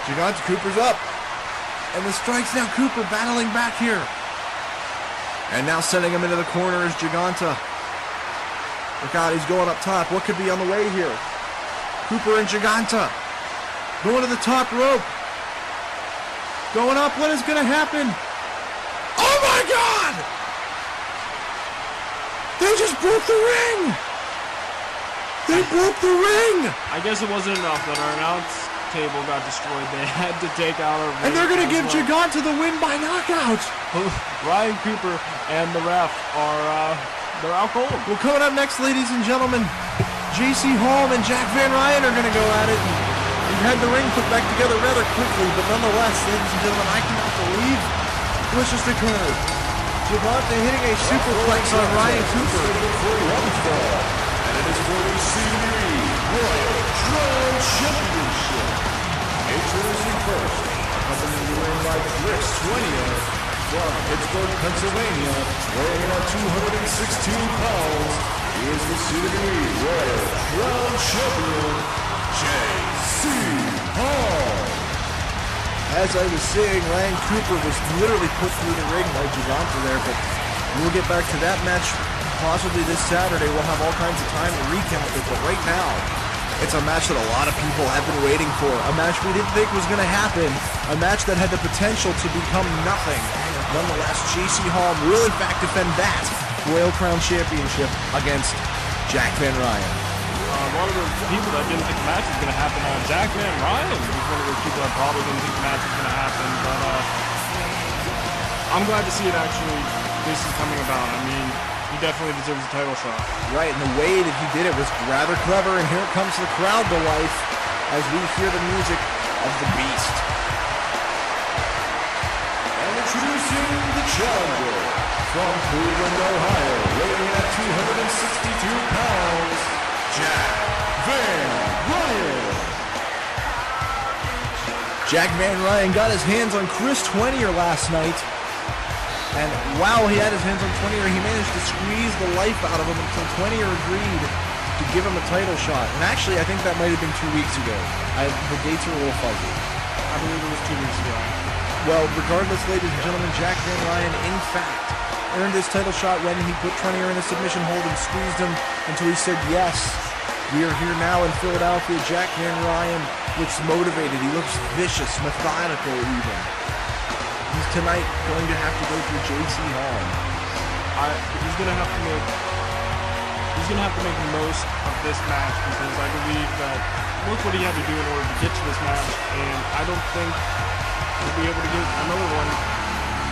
Giganta, Cooper's up. And the strikes now. Cooper battling back here. And now sending him into the corner is Giganta. Look out, he's going up top. What could be on the way here? Cooper and Giganta going to the top rope. Going up. What is going to happen? Oh my God! They just broke the ring! They broke the ring!
I guess it wasn't enough that our announce table got destroyed. They had to take out our...
And they're going to give Giganta the win by knockout!
Ryan Cooper and the ref are, they're out cold.
Well, coming up next, ladies and gentlemen, JC Holm and Jack Van Ryan are going to go at it. We've had the ring put back together rather quickly, but nonetheless, ladies and gentlemen, I cannot believe what's just occurred. Giganta hitting a superplex on Ryan Cooper.
And it is for the CWE World Championship. Introducing first, accompanying the ring by Chris 20 from Pittsburgh, Pennsylvania, weighing in at 216 pounds, he is the CWE World Champion, JC Hall.
As I was saying, Ryan Cooper was literally put through the ring by Giganta there, but we'll get back to that match possibly this Saturday. We'll have all kinds of time to recap it, but right now, it's a match that a lot of people have been waiting for. A match we didn't think was going to happen. A match that had the potential to become nothing. Nonetheless, JC Hall will in fact defend that Royal Crown Championship against Jack Van Ryan.
A lot of the people that didn't think the match was going to happen, Jack Van Ryan was one of those people that probably didn't think the match was going to happen, but I'm glad to see it actually, this is coming about. I mean, he definitely deserves a title shot.
Right, and the way that he did it was rather clever, and here comes the crowd to life as we hear the music of the Beast.
And introducing the challenger from Cleveland, Ohio, weighing in at 262 pounds, Jack Van Ryan.
Jack Van Ryan got his hands on Chris 20er last night. And wow, he had his hands on 20er. He managed to squeeze the life out of him until 20er agreed to give him a title shot. And actually, I think that might have been 2 weeks ago. The dates are a little fuzzy.
I believe it was 2 weeks ago.
Well, regardless, ladies and gentlemen, Jack Van Ryan, in fact, earned his title shot when he put 20er in a submission hold and squeezed him until he said, yes, we are here now in Philadelphia. Jack Van Ryan looks motivated. He looks vicious, methodical even. He's tonight going to have to go through J.C. Holm.
He's going to have to make the most of this match, because I believe that look what he had to do in order to get to this match, and I don't think he'll be able to get another one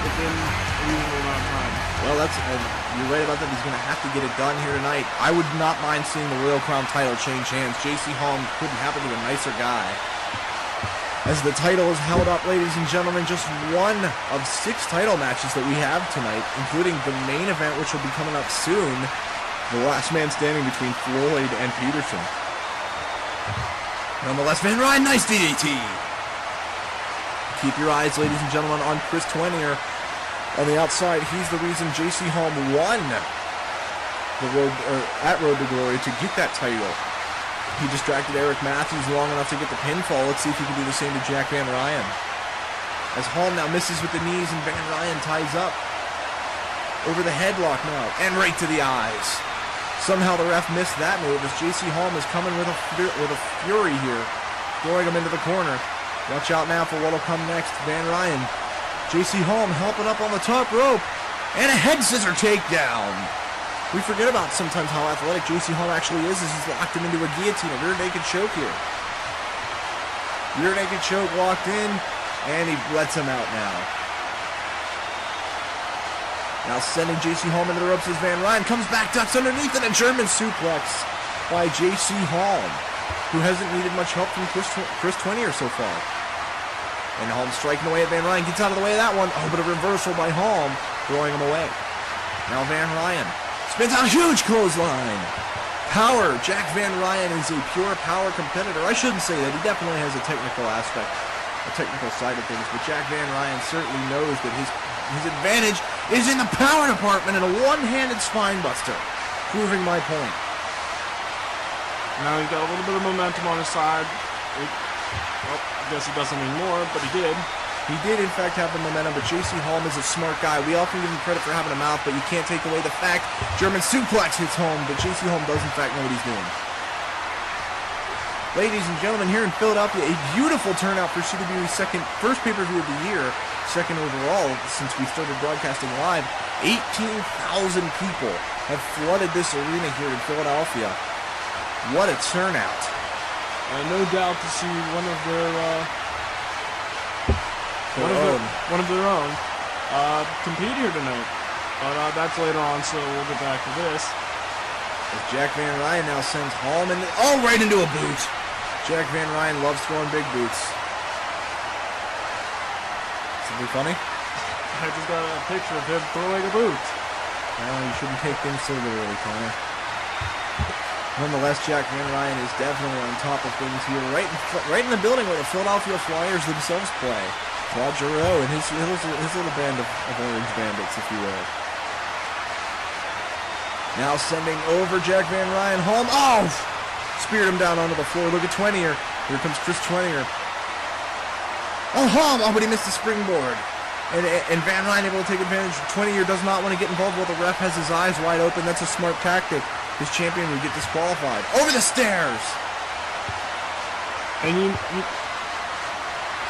within a reasonable amount of time.
Well, you're right about that. He's going to have to get it done here tonight. I would not mind seeing the Royal Crown title change hands. J.C. Holm couldn't happen to a nicer guy. As the title is held up, ladies and gentlemen, just one of 6 title matches that we have tonight, including the main event, which will be coming up soon, the last man standing between Floyd and Peterson. Nonetheless, Van Ryn, nice DDT. Keep your eyes, ladies and gentlemen, on Chris Twenier. On the outside, he's the reason J.C. Holm won the road at Road to Glory to get that title. He distracted Eric Matthews long enough to get the pinfall. Let's see if he can do the same to Jack Van Ryn. As Holm now misses with the knees and Van Ryn ties up. Over the headlock now, and right to the eyes. Somehow the ref missed that move as J.C. Holm is coming with a fury here, throwing him into the corner. Watch out now for what will come next. Van Ryn. J.C. Holm helping up on the top rope. And a head scissor takedown. We forget about sometimes how athletic J.C. Holm actually is as he's locked him into a guillotine, a rear naked choke here. Rear naked choke locked in, and he lets him out now. Now sending J.C. Holm into the ropes as Van Ryn comes back, ducks underneath, and a German suplex by J.C. Holm, who hasn't needed much help from Chris Twenier so far. And Holm striking away at Van Ryn, gets out of the way of that one. Oh, but a reversal by Holm, throwing him away. Now Van Ryn spins out a huge clothesline. Power. Jack Van Ryn is a pure power competitor. I shouldn't say that. He definitely has a technical aspect, a technical side of things. But Jack Van Ryn certainly knows that his advantage is in the power department and a one-handed spine buster. Proving my point.
Now he's got a little bit of momentum on his side. Well, I guess he doesn't anymore, but he did.
He did, in fact, have the momentum, but J.C. Holm is a smart guy. We often give him credit for having a mouth, but you can't take away the fact German suplex hits Holm, but J.C. Holm does, in fact, know what he's doing. Ladies and gentlemen, here in Philadelphia, a beautiful turnout for CWE's first pay-per-view of the year, second overall since we started broadcasting live. 18,000 people have flooded this arena here in Philadelphia. What a turnout.
No doubt to see one of their own compete here tonight. But that's later on, so we'll get back to this.
As Jack Van Ryn now sends Holm right into a boot. Jack Van Ryn loves throwing big boots. Something funny?
I just got a picture of him throwing a boot.
Well, you shouldn't take things so literally, Connor. Nonetheless, Jack Van Ryn is definitely on top of things here, right in the building where the Philadelphia Flyers themselves play. Claude Giroux and his little band of Orange Bandits, if you will. Now sending over Jack Van Ryn. Holm, speared him down onto the floor. Look at Twenier. Here comes Chris Twenier. Holm, but he missed the springboard. And Van Ryn able to take advantage. Twenier does not want to get involved while the ref has his eyes wide open. That's a smart tactic. His champion would get disqualified. Over the stairs!
And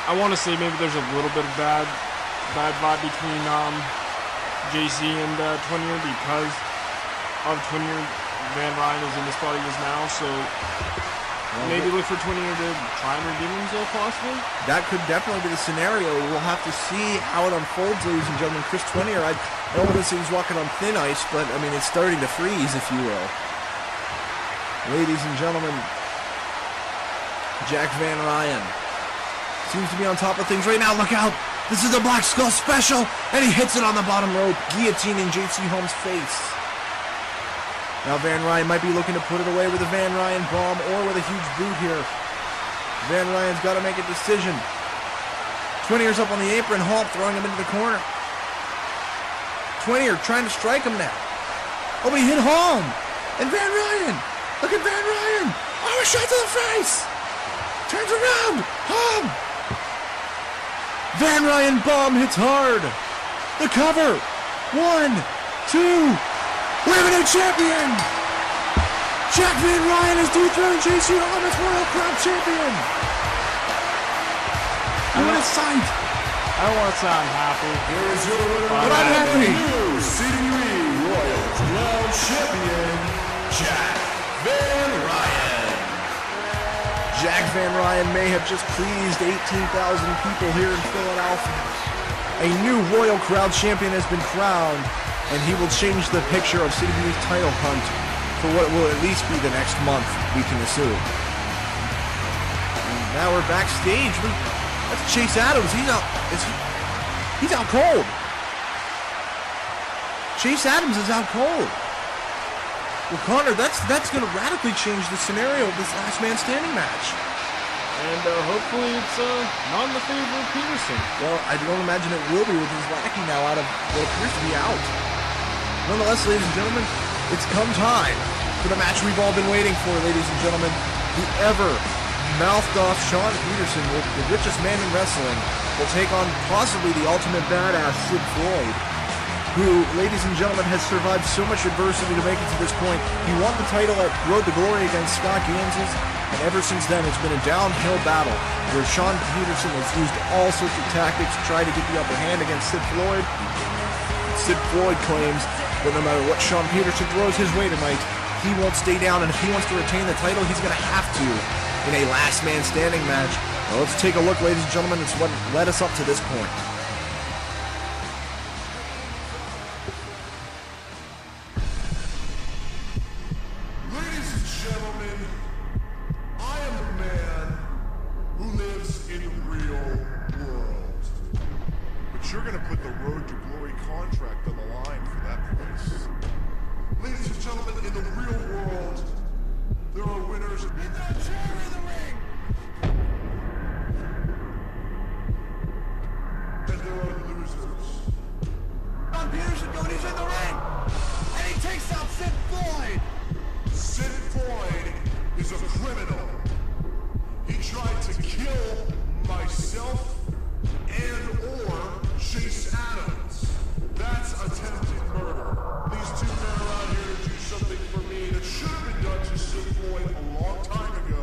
I want to say maybe there's a little bit of bad vibe between JC and Twenier because of Twenier. Van Ryn is in the spot he is now, so maybe look for Twenier to try and redeem himself possibly.
That could definitely be the scenario. We'll have to see how it unfolds, ladies and gentlemen. Chris Twenier, I don't want to say he's walking on thin ice, but I mean, it's starting to freeze, if you will. Ladies and gentlemen, Jack Van Ryn seems to be on top of things right now. Look out! This is the Black Skull Special, and he hits it on the bottom rope, guillotining J.C. Holm's face. Now Van Ryn might be looking to put it away with a Van Ryn bomb or with a huge boot here. Van Ryn's got to make a decision. Twinier's up on the apron, Holm throwing him into the corner. Twenier trying to strike him now. Oh, but he hit Holm! And Van Ryn! Look at Van Ryn! Oh, a shot to the face! Turns around! Holm! Van Ryn bomb hits hard! The cover! 1, 2... We have a new champion! Jack Van Ryn has dethroned J.C. Holm as Royal Crown Champion!
I want to sound happy.
Here is your winner,
But I'm happy.
new CWE World War Champion, Jack Van Ryan.
Jack Van Ryan may have just pleased 18,000 people here in Philadelphia. A new Royal Crowd Champion has been crowned, and he will change the picture of CWE's title hunt for what will at least be the next month, we can assume. And now we're backstage. That's Chase Adams. He's out cold. Chase Adams is out cold. Well, Connor, that's going to radically change the scenario of this last man standing match.
And hopefully it's not in the favor of Peterson.
Well, I don't imagine it will be with his lackey now out of what appears to be out. Nonetheless, ladies and gentlemen, it's come time for the match we've all been waiting for, ladies and gentlemen. The ever mouthed off Sean Peterson, the richest man in wrestling, will take on possibly the ultimate badass Sid Floyd, who, ladies and gentlemen, has survived so much adversity to make it to this point. He won the title at Road to Glory against Scott Gans's, and ever since then it's been a downhill battle where Sean Peterson has used all sorts of tactics to try to get the upper hand against Sid Floyd. Sid Floyd claims that no matter what Sean Peterson throws his way tonight, he won't stay down, and if he wants to retain the title, he's going to have to in a last man standing match. Now let's take a look, ladies and gentlemen. It's what led us up to this point.
Ladies and gentlemen, I am a man who lives in the real world. But you're gonna put the Road to Glory contract on the line for that place. Ladies and gentlemen, in the real world, there are winners in that chair in the ring. And there are losers.
Sean Peterson going, he's in the ring, and he takes out Sid Floyd.
Sid Floyd is a criminal. He tried to kill myself and or Chase Adams. That's attempted murder. These two men are out here to do something for me that should have been done to Sid Floyd a long time ago,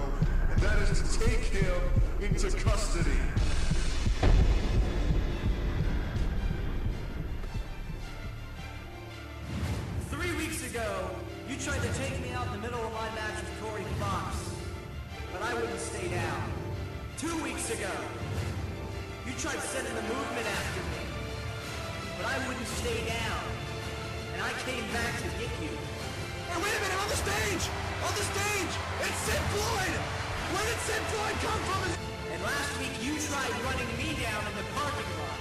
and that is to take him into custody.
You tried to take me out in the middle of my match with Corey Fox, but I wouldn't stay down. 2 weeks ago, you tried sending the movement after me, but I wouldn't stay down. And I came back to get you. Hey, wait a minute, on the stage! On the stage! It's Sid Floyd! Where did Sid Floyd come from? And last week, you tried running me down in the parking lot.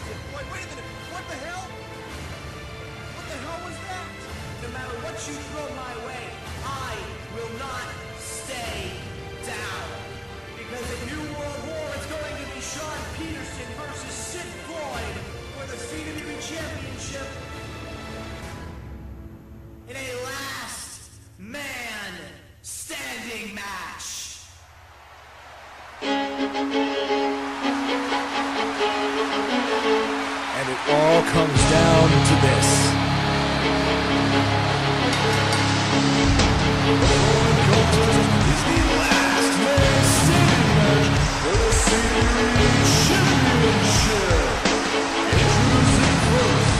Sid Floyd, wait a minute, what the hell? What the hell was that? No matter what you throw my way, I will not stay down. Because in New World War, it's going to be Sean Peterson versus Sid Floyd for the CWE Championship in a last man standing match.
And it all comes down to this.
The following contest is the last man standing match for the CWE Championship. Introducing first,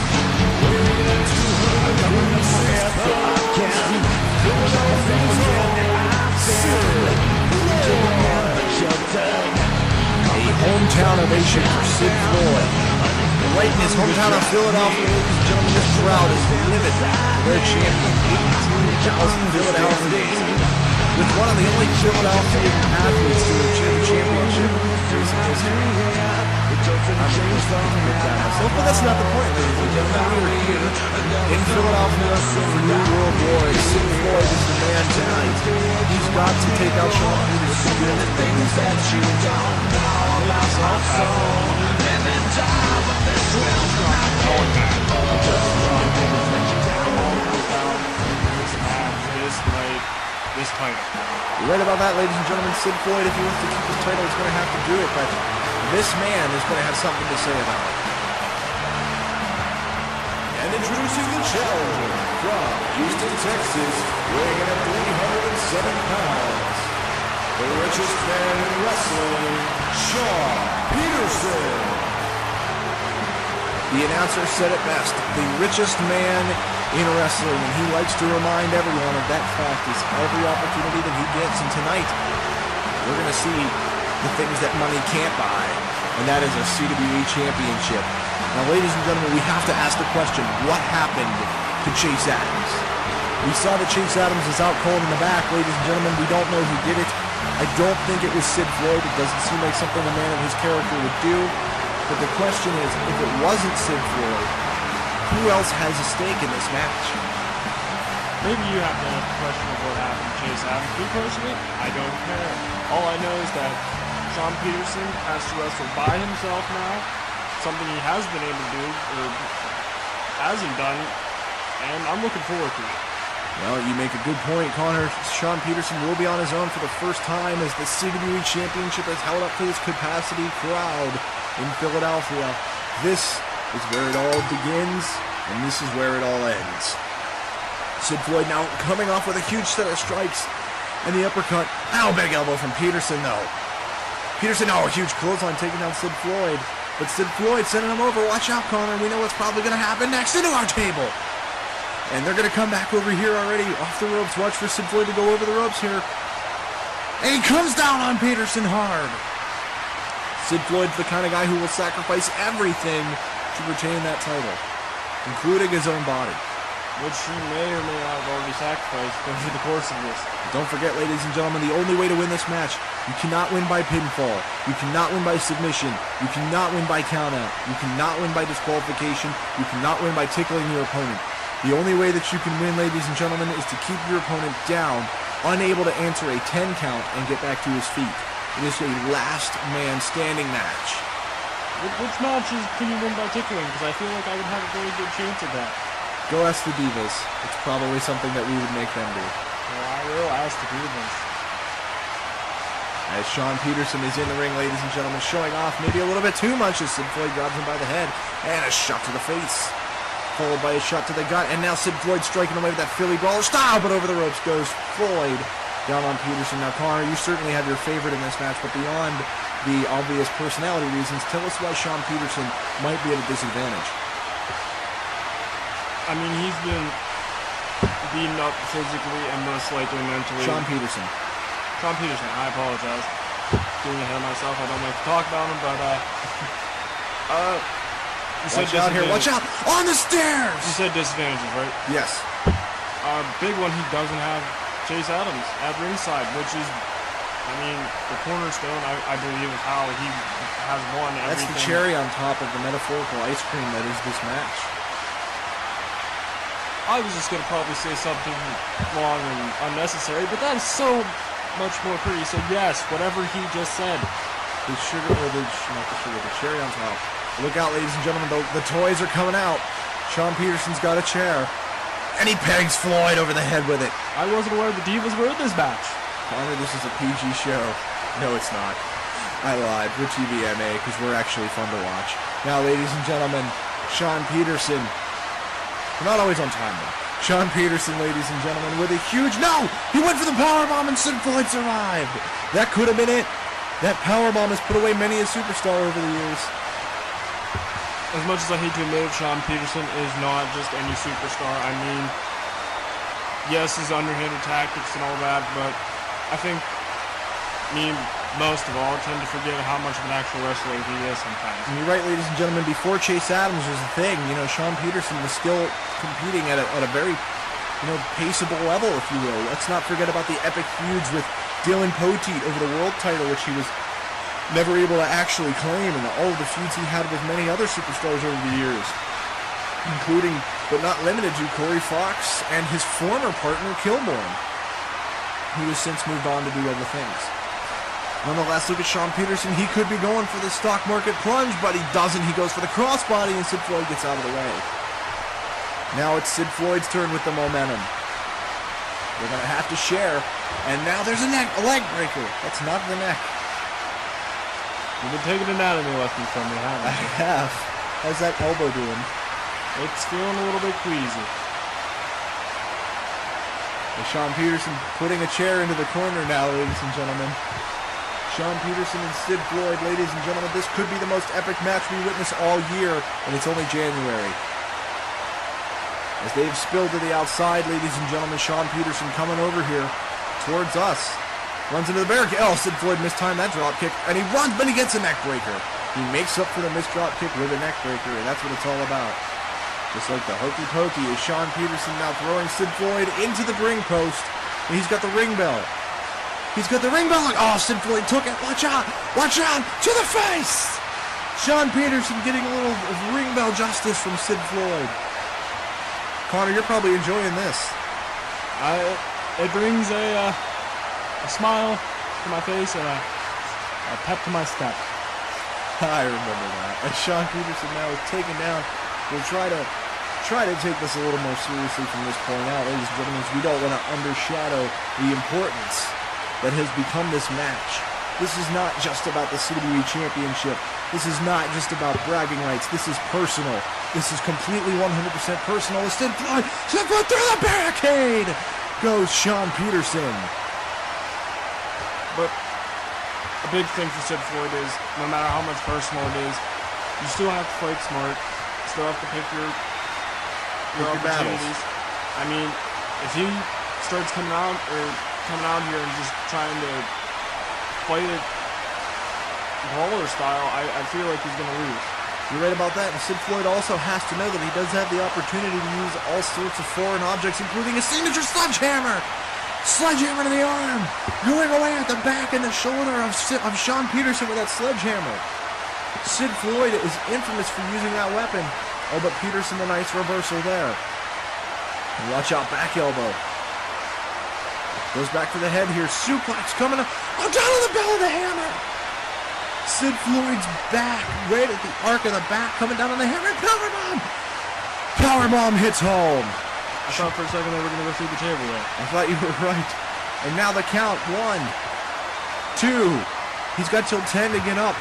weighing in at 226 pounds,
A hometown ovation for Sid Floyd. Right in his hometown of Philadelphia, ladies and gentlemen, this crowd is livid for their champion, 18,000 Philadelphians, with one of the only Philadelphia athletes to achieve a championship in recent history. But that's not the point, ladies and gentlemen. We are here in Philadelphia for New World War, and Sid Floyd is the man tonight. He's got to take out Sean Peterson to win things that you don't know about my phone.
This title.
You're right about that, ladies and gentlemen. Sid Floyd, if he wants to keep his title, is going to have to do it, but this man is going to have something to say about it.
And introducing the challenger from Houston, Texas, weighing in at 307 pounds, the richest man in wrestling, Sean Peterson. Peterson.
The announcer said it best, the richest man in wrestling, and he likes to remind everyone of that fact is every opportunity that he gets. And tonight, we're going to see the things that money can't buy, and that is a CWE Championship. Now, ladies and gentlemen, we have to ask the question, what happened to Chase Adams? We saw that Chase Adams is out cold in the back. Ladies and gentlemen, we don't know who did it. I don't think it was Sid Floyd. It doesn't seem like something a man of his character would do. But the question is, if it wasn't Sid Floyd, who else has a stake in this match?
Maybe you have to ask the question of what happened to Chase Adams. Me personally, I don't care. All I know is that Sean Peterson has to wrestle by himself now, something he has been able to do, or hasn't done, and I'm looking forward to it.
Well, you make a good point, Connor. Sean Peterson will be on his own for the first time as the CWE Championship is held up to this capacity crowd in Philadelphia. This is where it all begins, and this is where it all ends. Sid Floyd now coming off with a huge set of strikes, and the uppercut. Ow, big elbow from Peterson, though. Peterson, a huge clothesline taking down Sid Floyd, but Sid Floyd sending him over. Watch out, Connor. We know what's probably going to happen next into our table. And they're going to come back over here already, off the ropes. Watch for Sid Floyd to go over the ropes here. And he comes down on Peterson hard. Sid Floyd's the kind of guy who will sacrifice everything to retain that title, including his own body.
Which he may or may not have already sacrificed over the course of this.
Don't forget, ladies and gentlemen, the only way to win this match, you cannot win by pinfall. You cannot win by submission. You cannot win by countout. You cannot win by disqualification. You cannot win by tickling your opponent. The only way that you can win, ladies and gentlemen, is to keep your opponent down, unable to answer a 10 count and get back to his feet. It is a last man standing match.
Which matches can you win by tickling? Because I feel like I would have a very good chance of that.
Go ask the Divas. It's probably something that we would make them do.
Well, I will ask the Divas.
As Sean Peterson is in the ring, ladies and gentlemen, showing off maybe a little bit too much as Sid Floyd grabs him by the head. And a shot to the face, followed by a shot to the gut. And now Sid Floyd striking away with that Philly brawler style, but over the ropes goes Floyd down on Peterson. Now, Connor, you certainly have your favorite in this match, but beyond the obvious personality reasons, tell us why Sean Peterson might be at a disadvantage.
I mean, he's been beaten up physically and most likely mentally.
Sean Peterson,
I apologize. Getting ahead of myself. I don't like to talk about him, but you said
watch out here, watch out! On the stairs!
You said disadvantages, right?
Yes.
Big one, he doesn't have Chase Adams at ringside, which is, I mean, the cornerstone, I believe, of how he has won everything.
That's the cherry on top of the metaphorical ice cream that is this match.
I was just going to probably say something long and unnecessary, but that is so much more pretty. So yes, whatever he just said.
The sugar, or not the sugar, the cherry on top. Look out, ladies and gentlemen, the toys are coming out. Sean Peterson's got a chair. And he pegs Floyd over the head with it.
I wasn't aware the Divas were in this match.
Connor, this is a PG show. No, it's not. I lied. We're TVMA because we're actually fun to watch. Now, ladies and gentlemen, Sean Peterson. We're not always on time, though. Sean Peterson, ladies and gentlemen, with a huge... No! He went for the powerbomb and Sid Floyd survived. That could have been it. That powerbomb has put away many a superstar over the years.
As much as I hate to admit it, Sean Peterson is not just any superstar. I mean, yes, his underhanded tactics and all that, but I think me, most of all, tend to forget how much of an actual wrestler he is sometimes.
And you're right, ladies and gentlemen, before Chase Adams was a thing, Sean Peterson was still competing at a very, paceable level, if you will. Let's not forget about the epic feuds with Dylan Poteet over the world title, which he was never able to actually claim, and all of the feuds he had with many other superstars over the years, including, but not limited to, Corey Fox and his former partner, Kilborn, who has since moved on to do other things. Nonetheless, look at Sean Peterson. He could be going for the stock market plunge, but he doesn't. He goes for the crossbody, and Sid Floyd gets out of the way. Now it's Sid Floyd's turn with the momentum. They're going to have to share, and now there's a leg breaker. That's not the neck.
You've been taking anatomy lessons from me, haven't you?
I have. How's that elbow doing?
It's feeling a little bit queasy.
And Sean Peterson putting a chair into the corner now, ladies and gentlemen. Sean Peterson and Sid Floyd, ladies and gentlemen, this could be the most epic match we witness all year, and it's only January. As they've spilled to the outside, ladies and gentlemen, Sean Peterson coming over here towards us. Runs into the barricade. Oh, Sid Floyd mistimed that drop kick, and he runs, but he gets a neck breaker. He makes up for the missed drop kick with a neck breaker, and that's what it's all about. Just like the hokey pokey is Sean Peterson now throwing Sid Floyd into the ring post. And he's got the ring bell. He's got the ring bell. Oh, Sid Floyd took it. Watch out. Watch out. To the face. Sean Peterson getting a little ring bell justice from Sid Floyd. Connor, you're probably enjoying this.
It brings a smile to my face and a pep to my step.
I remember that. And Sean Peterson now is taken down. We'll try to take this a little more seriously from this point out, ladies and gentlemen. We don't want to undershadow the importance that has become this match. This is not just about the CWE Championship. This is not just about bragging rights. This is personal. This is completely 100% personal. Sid Floyd through the barricade goes Sean Peterson.
But a big thing for Sid Floyd is, no matter how much personal it is, you still have to fight smart. You still have to pick your opportunities. I mean, if he starts coming out here and just trying to fight it brawler style, I feel like he's going to lose.
You're right about that, and Sid Floyd also has to know that he does have the opportunity to use all sorts of foreign objects, including a signature sledgehammer! Sledgehammer to the arm! Going away at the back and the shoulder of Sean Peterson with that sledgehammer. Sid Floyd is infamous for using that weapon. Oh, but Peterson, the nice reversal there. And watch out, back elbow. Goes back to the head here. Suplex coming up. Oh, down on the bell of the hammer. Sid Floyd's back, right at the arc of the back, coming down on the hammer. Powerbomb! Powerbomb hits home.
I thought for a second they were going to go through the table there.
I thought you were right. And now the count. 1, 2. He's got till 10 to get up.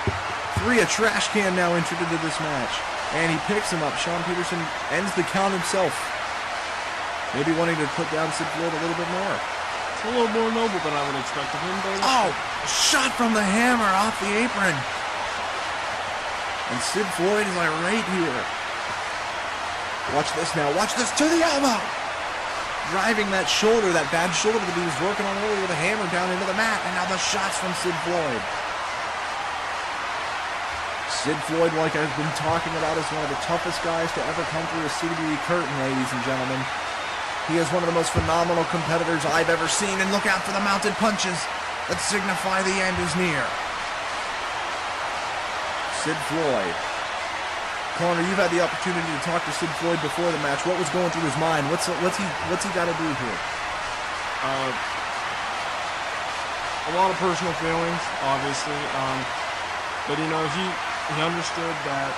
3, a trash can now entered into this match. And he picks him up. Sean Peterson ends the count himself. Maybe wanting to put down Sid Floyd a little bit more.
It's a little more noble than I would expect of him, but...
Oh! Shot from the hammer off the apron. And Sid Floyd is like right here. Watch this now. Watch this to the elbow. Driving that shoulder, that bad shoulder that he was working on earlier with a hammer down into the mat. And now the shots from Sid Floyd. Sid Floyd, like I've been talking about, is one of the toughest guys to ever come through a CWE curtain, ladies and gentlemen. He is one of the most phenomenal competitors I've ever seen. And look out for the mounted punches that signify the end is near. Sid Floyd. Connor, you've had the opportunity to talk to Sid Floyd before the match. What was going through his mind? What's he got to do here?
A lot of personal feelings, obviously. But you know, he understood that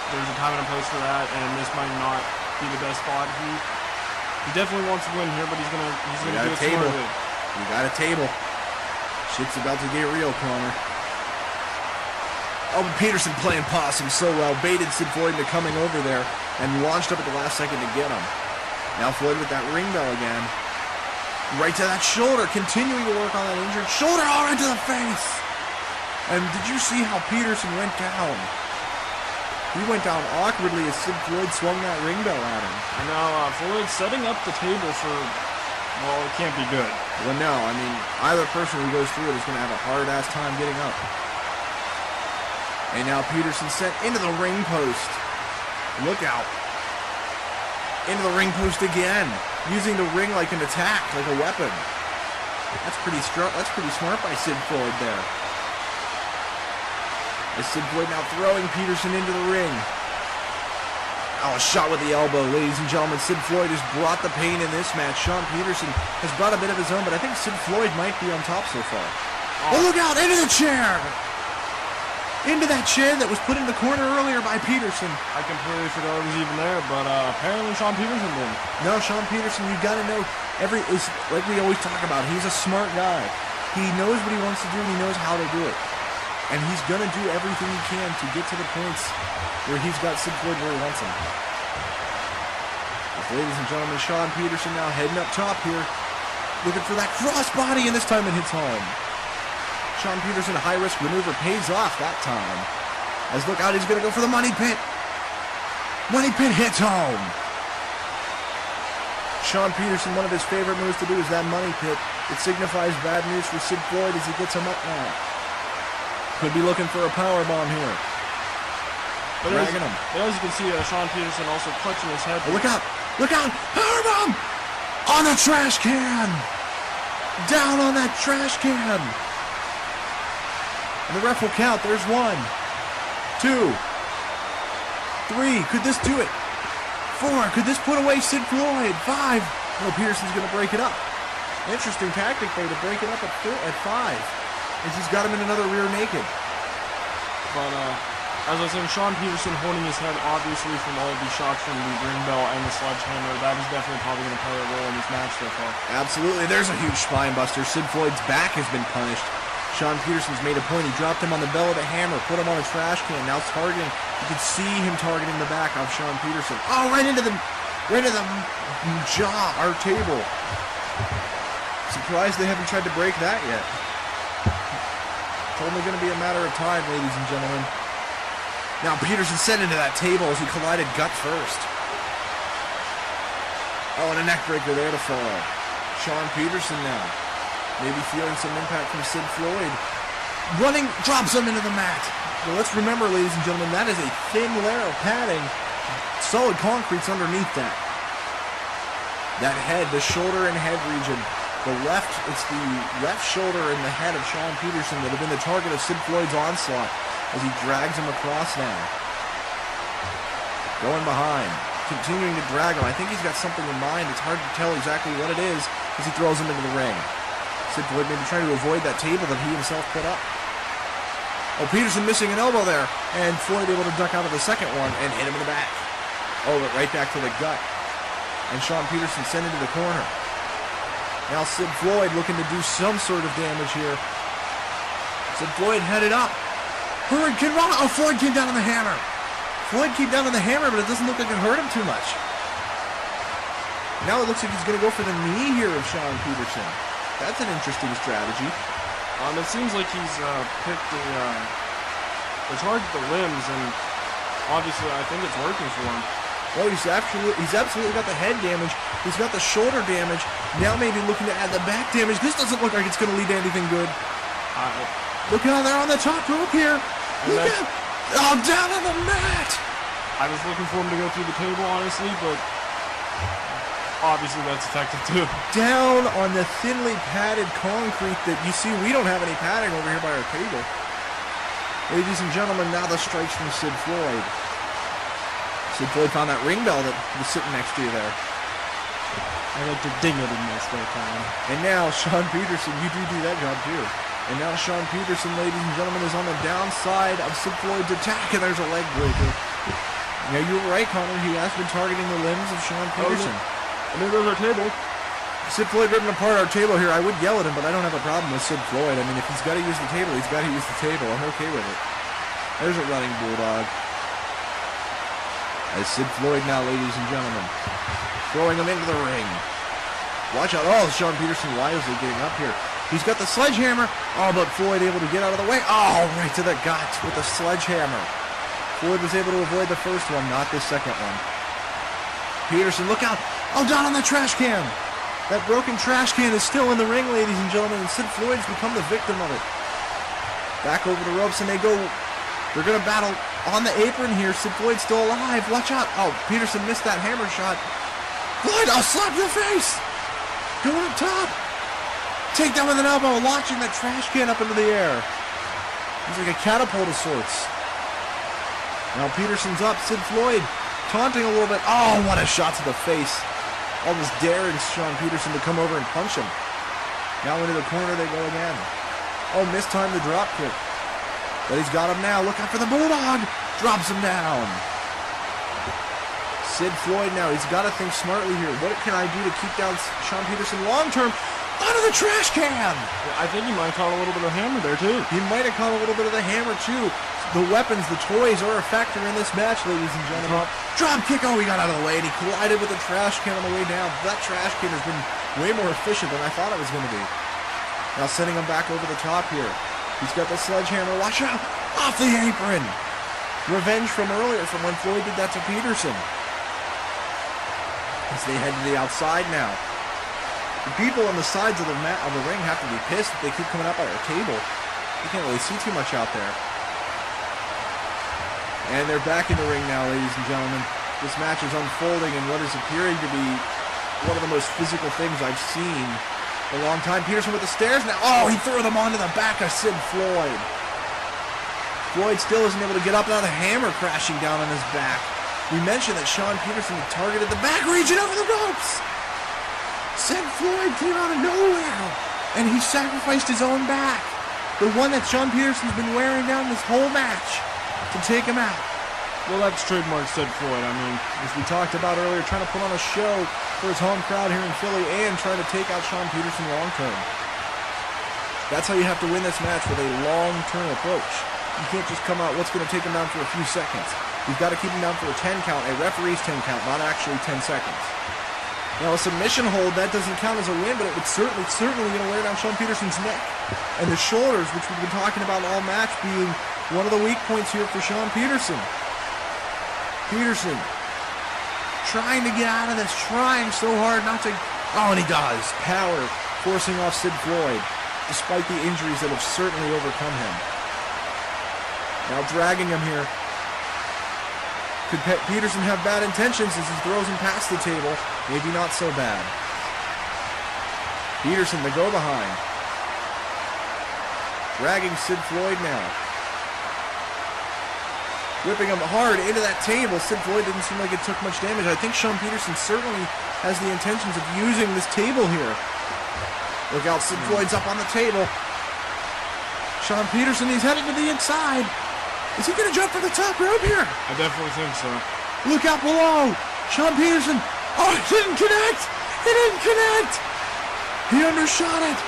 there's a time and a place for that, and this might not be the best spot. He definitely wants to win here, but he's gonna do it smartly.
You got a table. Shit's about to get real, Connor. Oh, but Peterson playing possum so well. Baited Sid Floyd into coming over there and launched up at the last second to get him. Now Floyd with that ring bell again. Right to that shoulder. Continuing to work on that injured shoulder. All right to the face. And did you see how Peterson went down? He went down awkwardly as Sid Floyd swung that ring bell at him.
I know, Floyd setting up the table for, well, it can't be good.
Well, no, I mean, either person who goes through it is going to have a hard-ass time getting up. And now Peterson sent into the ring post. Look out. Into the ring post again. Using the ring like an attack, like a weapon. That's pretty smart by Sid Floyd there. As Sid Floyd now throwing Peterson into the ring. Oh, a shot with the elbow, ladies and gentlemen. Sid Floyd has brought the pain in this match. Sean Peterson has brought a bit of his own, but I think Sid Floyd might be on top so far. Oh, look out! Into the chair! Into that chair that was put in the corner earlier by Peterson.
I completely forgot it was even there, but apparently Sean Peterson didn't.
No, Sean Peterson, you got to know, like we always talk about, he's a smart guy. He knows what he wants to do, and he knows how to do it. And he's going to do everything he can to get to the points where he's got Sid Floyd where he wants him. Ladies and gentlemen, Sean Peterson now heading up top here. Looking for that crossbody, and this time it hits home. Sean Peterson, high-risk maneuver pays off that time. As look out, he's going to go for the money pit. Money pit hits home. Sean Peterson, one of his favorite moves to do is that money pit. It signifies bad news for Sid Floyd as he gets him up now. Could be looking for a power bomb here.
But
Dragging him.
As you can see, Sean Peterson also clutching his head.
Oh, look out! Look out! Power bomb! On the trash can! Down on that trash can! And the ref will count. There's 1, 2, 3. Could this do it? 4. Could this put away Sid Floyd? 5. Oh, Peterson's going to break it up. Interesting tactic there to break it up at 5. As he's got him in another rear naked.
But, as I was saying, Sean Peterson holding his head, obviously, from all of these shots from the ring bell and the sledgehammer. That is definitely probably going to play a role in this match so far.
Absolutely. There's a huge spine buster. Sid Floyd's back has been punished. Sean Peterson's made a point. He dropped him on the bell of the hammer, put him on a trash can. Now targeting. You can see him targeting the back of Sean Peterson. Oh, right into the jaw, our table. Surprised they haven't tried to break that yet. It's only going to be a matter of time, ladies and gentlemen. Now Peterson sent into that table as he collided gut first. Oh, and a neck breaker there to fall. Sean Peterson now. Maybe feeling some impact from Sid Floyd. Running, drops him into the mat. Well, let's remember, ladies and gentlemen, that is a thin layer of padding. Solid concrete's underneath that. That head, the shoulder and head region. It's the left shoulder and the head of Sean Peterson that have been the target of Sid Floyd's onslaught as he drags him across now. Going behind. Continuing to drag him. I think he's got something in mind. It's hard to tell exactly what it is as he throws him into the ring. Sid Floyd maybe trying to avoid that table that he himself put up. Oh, Peterson missing an elbow there. And Floyd able to duck out of the second one and hit him in the back. Oh, but right back to the gut. And Sean Peterson sent into the corner. Now Sid Floyd looking to do some sort of damage here. Sid Floyd headed up. Hurricane run. Oh, Floyd came down on the hammer. Floyd came down on the hammer, but it doesn't look like it hurt him too much. Now it looks like he's going to go for the knee here of Sean Peterson. That's an interesting strategy.
It seems like he's picked the target the limbs, and obviously I think it's working for him.
Well, he's absolutely got the head damage. He's got the shoulder damage. Now maybe looking to add the back damage. This doesn't look like it's going to lead to anything good. Look out there on the top rope here. Look out. Oh, down on the mat.
I was looking for him to go through the table, honestly, but obviously that's effective too.
Down on the thinly padded concrete that you see. We don't have any padding over here by our table. Ladies and gentlemen, now the strikes from Sid Floyd. Sid Floyd found that ring bell that was sitting next to you there.
I like to ding it in this way, Colin.
And now Sean Peterson, you do that job too. And now Sean Peterson, ladies and gentlemen, is on the downside of Sid Floyd's attack, and there's a leg breaker. Now you were right, Connor. He has been targeting the limbs of Sean Peterson.
And there goes our table.
Sid Floyd ripping apart our table here. I would yell at him, but I don't have a problem with Sid Floyd. I mean, if he's got to use the table, he's got to use the table. I'm okay with it. There's a running bulldog. As Sid Floyd now, ladies and gentlemen, throwing him into the ring. Watch out. Oh, Sean Peterson wisely getting up here. He's got the sledgehammer. Oh, but Floyd able to get out of the way. Oh, right to the gut with the sledgehammer. Floyd was able to avoid the first one, not the second one. Peterson, look out. Oh, down on the trash can. That broken trash can is still in the ring, ladies and gentlemen, and Sid Floyd's become the victim of it. Back over the ropes, and they go. They're going to battle on the apron here. Sid Floyd's still alive. Watch out. Oh, Peterson missed that hammer shot. Floyd, I'll slap your face. Going up top. Take down with an elbow, launching that trash can up into the air. He's like a catapult of sorts. Now Peterson's up. Sid Floyd taunting a little bit. Oh, what a shot to the face. Almost daring Sean Peterson to come over and punch him. Now into the corner they go again. Oh, mistimed the drop kick. But he's got him now. Look out for the bulldog. Drops him down. Sid Floyd now. He's got to think smartly here. What can I do to keep down Sean Peterson long term? Out of the trash can.
I think he might have caught a little bit of hammer there too.
He might have caught a little bit of the hammer too. The weapons, the toys are a factor in this match, ladies and gentlemen. Drop kick. Oh, he got out of the way and he collided with the trash can on the way down. That trash can has been way more efficient than I thought it was going to be. Now sending him back over the top here. He's got the sledgehammer. Watch out! Off the apron! Revenge from earlier from when Floyd did that to Peterson. As they head to the outside now. The people on the sides of the ring have to be pissed if they keep coming up by their table. You can't really see too much out there. And they're back in the ring now, ladies and gentlemen. This match is unfolding in what is appearing to be one of the most physical things I've seen in a long time. Peterson with the stairs now. Oh, he threw them onto the back of Sid Floyd. Floyd still isn't able to get up, now the hammer crashing down on his back. We mentioned that Sean Peterson had targeted the back region over the ropes. Sid Floyd came out of nowhere, and he sacrificed his own back. The one that Sean Peterson's been wearing down this whole match to take him out.
Well, that's trademark Sid Floyd. I mean,
as we talked about earlier, trying to put on a show for his home crowd here in Philly and trying to take out Sean Peterson long term. That's how you have to win this match, with a long-term approach. You can't just come out, what's going to take him down for a few seconds. You've got to keep him down for a 10 count, a referee's 10 count, not actually 10 seconds. Now, a submission hold, that doesn't count as a win, but it would certainly going to wear down Sean Peterson's neck. And the shoulders, which we've been talking about all match, being one of the weak points here for Sean Peterson. Peterson trying to get out of this, trying so hard not to... Oh, and he does. Power forcing off Sid Floyd, despite the injuries that have certainly overcome him. Now dragging him here. Could Peterson have bad intentions as he throws him past the table? Maybe not so bad. Peterson, the go-behind. Dragging Sid Floyd now. Whipping him hard into that table. Sid Floyd didn't seem like it took much damage. I think Sean Peterson certainly has the intentions of using this table here. Look out, Sid Floyd's up on the table. Sean Peterson, he's headed to the inside. Is he going to jump for the top rope here?
I definitely think so.
Look out below. Sean Peterson. Oh, it didn't connect. It didn't connect. He undershot it.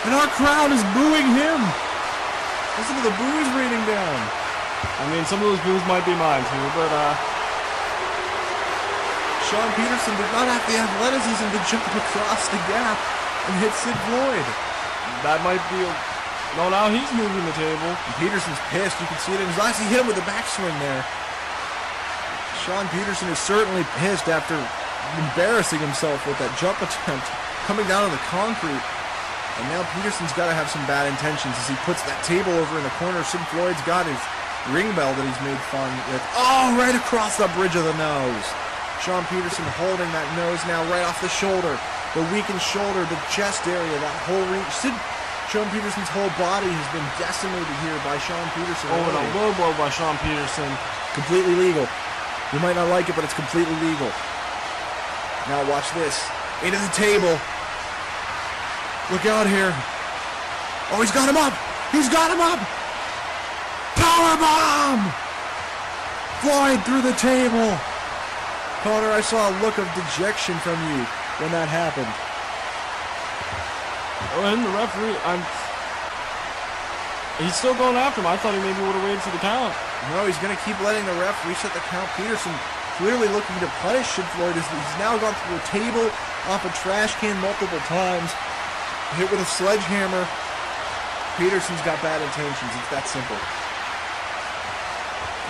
And our crowd is booing him. Listen to the boos raining down.
I mean, some of those boos might be mine too, but
Sean Peterson did not have the athleticism to jump across the gap and hit Sid Floyd.
That might be... No, now he's moving the table.
And Peterson's pissed. You can see it in his eyes. He hit him with the backswing there. Sean Peterson is certainly pissed after embarrassing himself with that jump attempt, coming down on the concrete. And now Peterson's got to have some bad intentions as he puts that table over in the corner. Sid Floyd's got his ring bell that he's made fun with. Oh, right across the bridge of the nose. Sean Peterson holding that nose now right off the shoulder. The weakened shoulder, the chest area, that whole Sean Peterson's whole body has been decimated here by Sean Peterson.
Oh, and a low blow by Sean Peterson.
Completely legal. You might not like it, but it's completely legal. Now watch this. Into the table. Look out here. Oh, he's got him up. He's got him up. Powerbomb! Floyd through the table. Connor, I saw a look of dejection from you when that happened.
Oh, and the referee, he's still going after him. I thought he maybe would have waited for the count.
No, he's going to keep letting the ref reset the count. Peterson clearly looking to punish Sid Floyd. He's now gone through a table, off a trash can multiple times, hit with a sledgehammer. Peterson's got bad intentions. It's that simple.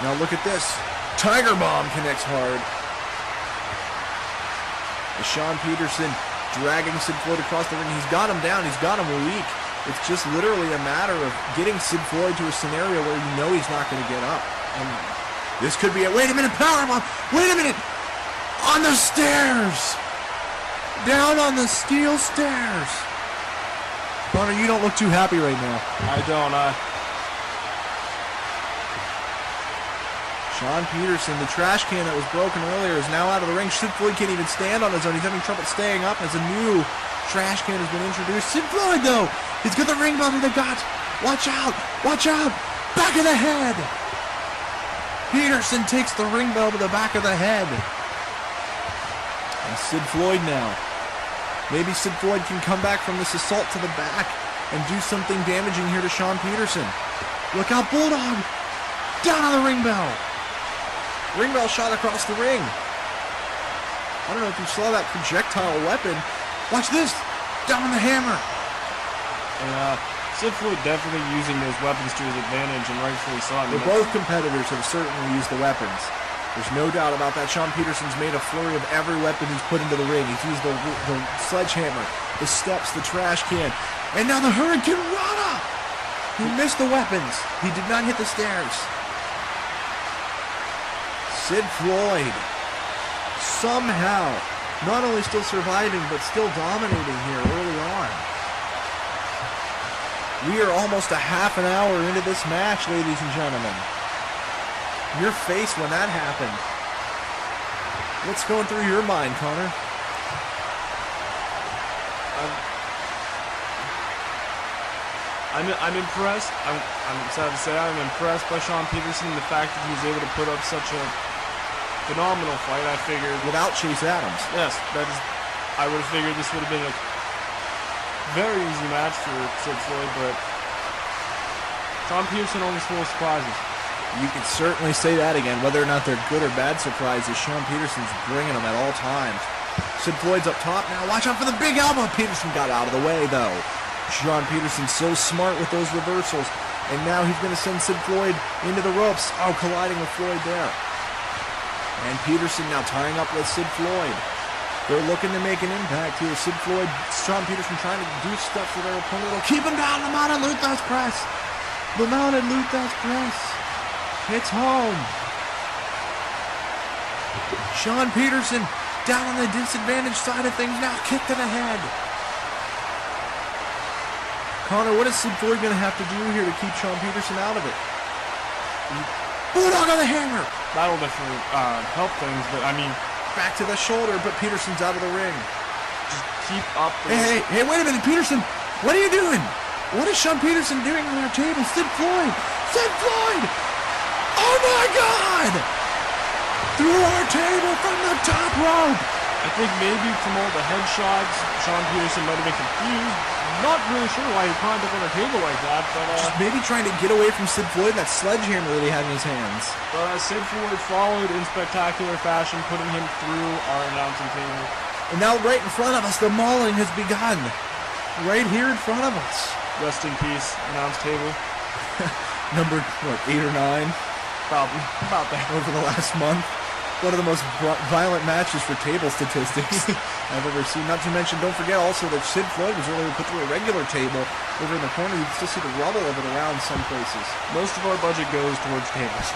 Now look at this. Tiger Bomb connects hard. As Sean Peterson dragging Sid Floyd across the ring. He's got him down. He's got him weak. It's just literally a matter of getting Sid Floyd to a scenario where you know he's not going to get up. And this could be it. Wait a minute, powerbomb. Wait a minute. On the stairs. Down on the steel stairs. Connor, you don't look too happy right now.
I don't.
Sean Peterson, the trash can that was broken earlier, is now out of the ring. Sid Floyd can't even stand on his own. He's having trouble staying up as a new trash can has been introduced. Sid Floyd, though, he's got the ring bell to the gut. Watch out! Watch out! Back of the head! Peterson takes the ring bell to the back of the head. And Sid Floyd now. Maybe Sid Floyd can come back from this assault to the back and do something damaging here to Sean Peterson. Look out, Bulldog! Down on the ring bell! Ring bell shot across the ring. I don't know if you saw that projectile weapon. Watch this! Down on the hammer!
And Sid Floyd definitely using those weapons to his advantage, and rightfully so. I mean,
Both competitors have certainly used the weapons. There's no doubt about that. Sean Peterson's made a flurry of every weapon he's put into the ring. He's used the sledgehammer, the steps, the trash can, and now the Hurricane Rana! He missed the weapons. He did not hit the stairs. Sid Floyd, somehow, not only still surviving, but still dominating here early on. We are almost a half an hour into this match, ladies and gentlemen. Your face when that happened. What's going through your mind, Connor?
I'm impressed. I'm sad to say I'm impressed by Sean Peterson and the fact that he was able to put up such a phenomenal fight. I figured
Without Chase Adams.
yes, I would have figured this would have been a very easy match for Sid Floyd, but Sean Peterson always full of surprises.
You could certainly say that again. Whether or not they're good or bad surprises, Sean Peterson's bringing them at all times. Sid Floyd's up top now. Watch out for the big elbow. Peterson got out of the way, though. Sean Peterson's so smart with those reversals. And now he's going to send Sid Floyd into the ropes. Oh, colliding with Floyd there. And Peterson now tying up with Sid Floyd. They're looking to make an impact here. Sid Floyd, Sean Peterson trying to do stuff for their opponent. They'll keep him down. The mounted Luther's press. The mounted Luther's press. Hits home. Sean Peterson down on the disadvantaged side of things now. Kick to the head. Connor, what is Sid Floyd going to have to do here to keep Sean Peterson out of it? Bulldog on the hammer.
That'll definitely help things, but I mean,
Back to the shoulder, but Peterson's out of the ring.
just keep up.
Hey, wait a minute, Peterson. What are you doing? What is Sean Peterson doing on our table? Sid Floyd. Sid Floyd. Oh my God! Through our table from the top rope.
I think maybe from all the headshots, Sean Peterson might have been confused. Not really sure why he climbed up on a table like that, but
Maybe trying to get away from Sid Floyd, that sledgehammer that he had in his hands.
Sid Floyd followed in spectacular fashion, putting him through our announcing table.
And now right in front of us, the mauling has begun. Right here in front of us.
Rest in peace, announce table.
Number, 8 or 9
About that.
over the last month. One of the most violent matches for table statistics I've ever seen. Not to mention, don't forget also that Sid Floyd was earlier put through a regular table over in the corner. You can still see the rubble of it around some places.
Most of our budget goes towards tables.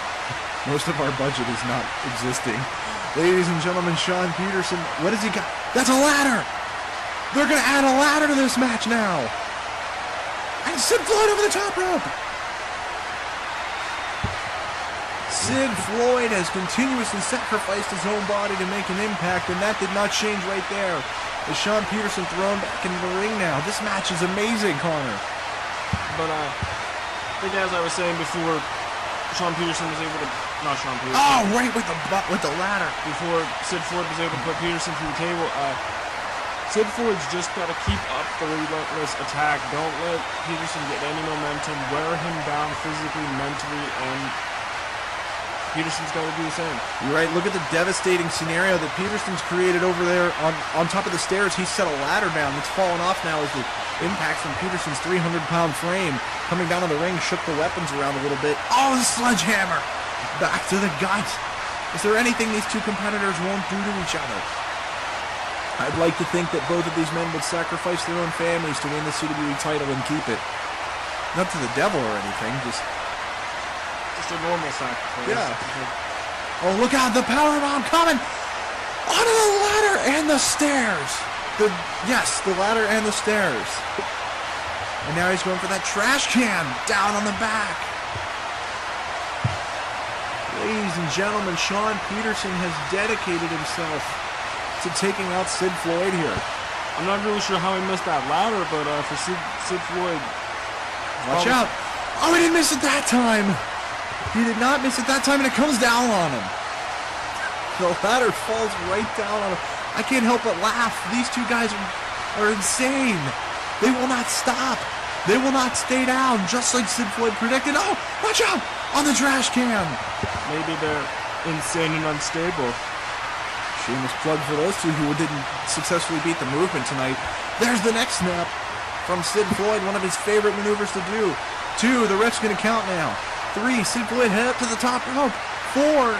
Most of our budget is not existing. Ladies and gentlemen, Sean Peterson, what has he got? That's a ladder! They're going to add a ladder to this match now! And Sid Floyd over the top rope! Sid Floyd has continuously sacrificed his own body to make an impact, and that did not change right there. As Sean Peterson thrown back into the ring now. This match is amazing, Connor.
But I think as I was saying before, Sean Peterson was able to... Not Sean Peterson.
Oh, right with the ladder.
Before Sid Floyd was able to put Peterson through the table, Sid Floyd's just got to keep up the relentless attack. Don't let Peterson get any momentum. Wear him down physically, mentally, and Peterson's got to do the same.
You're right. Look at the devastating scenario that Peterson's created over there on top of the stairs. He set a ladder down. It's fallen off now as the impact from Peterson's 300-pound frame coming down on the ring shook the weapons around a little bit. Oh, the sledgehammer! Back to the gut. Is there anything these two competitors won't do to each other? I'd like to think that both of these men would sacrifice their own families to win the CWE title and keep it. Not to the devil or anything, just
a normal sacrifice.
Yeah. Oh, look out, the powerbomb coming! Onto the ladder and the stairs! The ladder and the stairs. And now he's going for that trash can down on the back. Ladies and gentlemen, Sean Peterson has dedicated himself to taking out Sid Floyd here.
I'm not really sure how he missed that ladder, but for Sid Floyd...
Watch out! Oh, he didn't miss it that time! He did not miss it that time, and it comes down on him. The ladder falls right down on him. I can't help but laugh. These two guys are insane. They will not stop. They will not stay down, just like Sid Floyd predicted. Oh, watch out! On the trash can.
Maybe they're insane and unstable.
Shameless plug for those two who didn't successfully beat the movement tonight. There's the next snap. from Sid Floyd, one of his favorite maneuvers to do. 2, the ref's gonna count now. 3, Sid Floyd head up to the top rope. 4,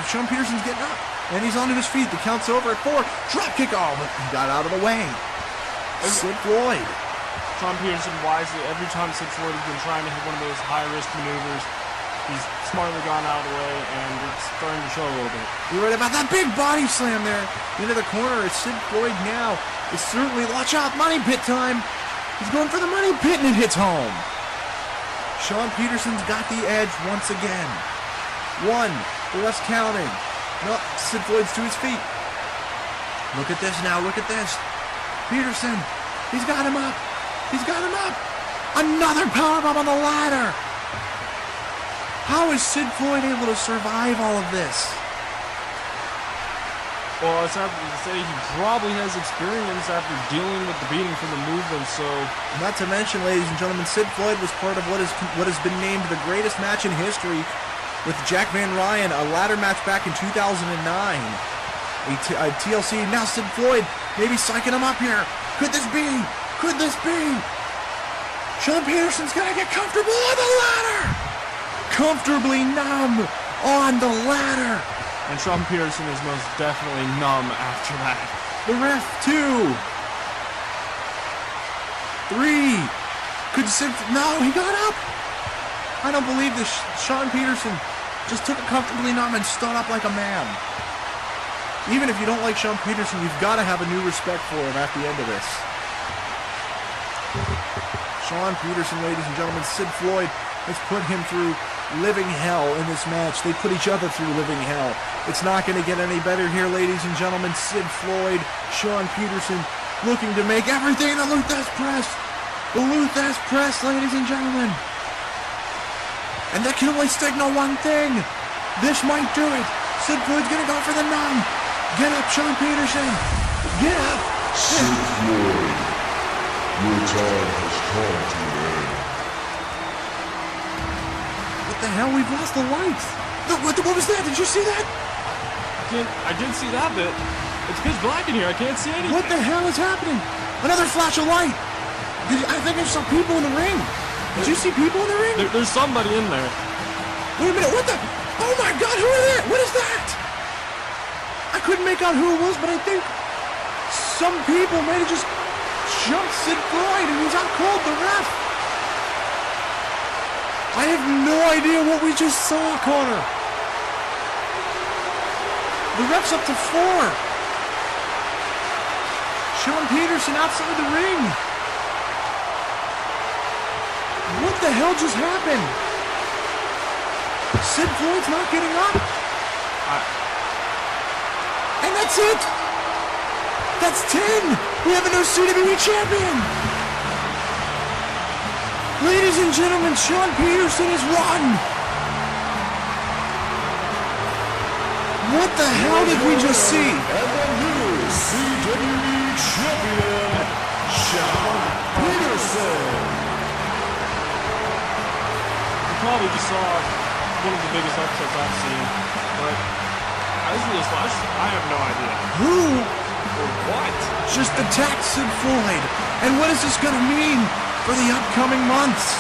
Sean Peterson's getting up, and he's onto his feet. The count's over at 4. Drop kick, but he got out of the way. Sid Floyd.
Sean Peterson wisely, every time Sid Floyd has been trying to hit one of those high-risk maneuvers, he's smartly gone out of the way, and it's starting to show a little bit.
You're right about that big body slam there. Into the corner is Sid Floyd now. It's certainly, watch out, money pit time. He's going for the money pit, and it hits home. Sean Peterson's got the edge once again. 1, the ref's counting. No, Sid Floyd's to his feet. Look at this now, look at this. Peterson, he's got him up. He's got him up. Another powerbomb on the ladder. How is Sid Floyd able to survive all of this?
Well, it's hard to say he probably has experience after dealing with the beating from the movement, so...
Not to mention, ladies and gentlemen, Sid Floyd was part of what has been named the greatest match in history with Jack Van Ryan, a ladder match back in 2009. A TLC. Now Sid Floyd maybe psyching him up here. Could this be? Could this be? Sean Peterson's got to get comfortable on the ladder. Comfortably numb on the ladder.
And Sean Peterson is most definitely numb after that.
The ref, 2. 3. Could Sid... No, he got up. I don't believe this. Sean Peterson just took it comfortably numb and stood up like a man. Even if you don't like Sean Peterson, you've got to have a new respect for him at the end of this. Sean Peterson, ladies and gentlemen, Sid Floyd has put him through living hell in this match. They put each other through living hell. It's not going to get any better here, ladies and gentlemen. Sid Floyd, Sean Peterson, looking to make everything the Luthez press. The Luthez press, ladies and gentlemen. And that can only signal one thing. This might do it. Sid Floyd's going to go for the numb. Get up, Sean Peterson. Get up.
Sid Floyd, your time has come to an end.
What the hell? We've lost the lights. What was that? Did you see that?
I did see that bit. It's pitch black in here. I can't see anything.
What the hell is happening? Another flash of light. I think I saw people in the ring. Did you see people in the ring?
There's somebody in there.
Wait a minute. What the? Oh my God! Who are they? What is that? I couldn't make out who it was, but I think some people might have just jumped Sid Floyd, and he's out cold. The ref. I have no idea what we just saw, Connor. The ref's up to 4. Sean Peterson outside the ring. What the hell just happened? Sid Floyd's not getting up. And that's it. That's 10. We have a new CWE Champion. Ladies and gentlemen, Sean Peterson has won. What the hell did we just see?
And the new CWE Champion, Sean Peterson.
You probably just saw one of the biggest upsets I've seen, but as of this last, I have no idea.
Who
or what
just attacked Sid Floyd? And what is this going to mean for the upcoming months?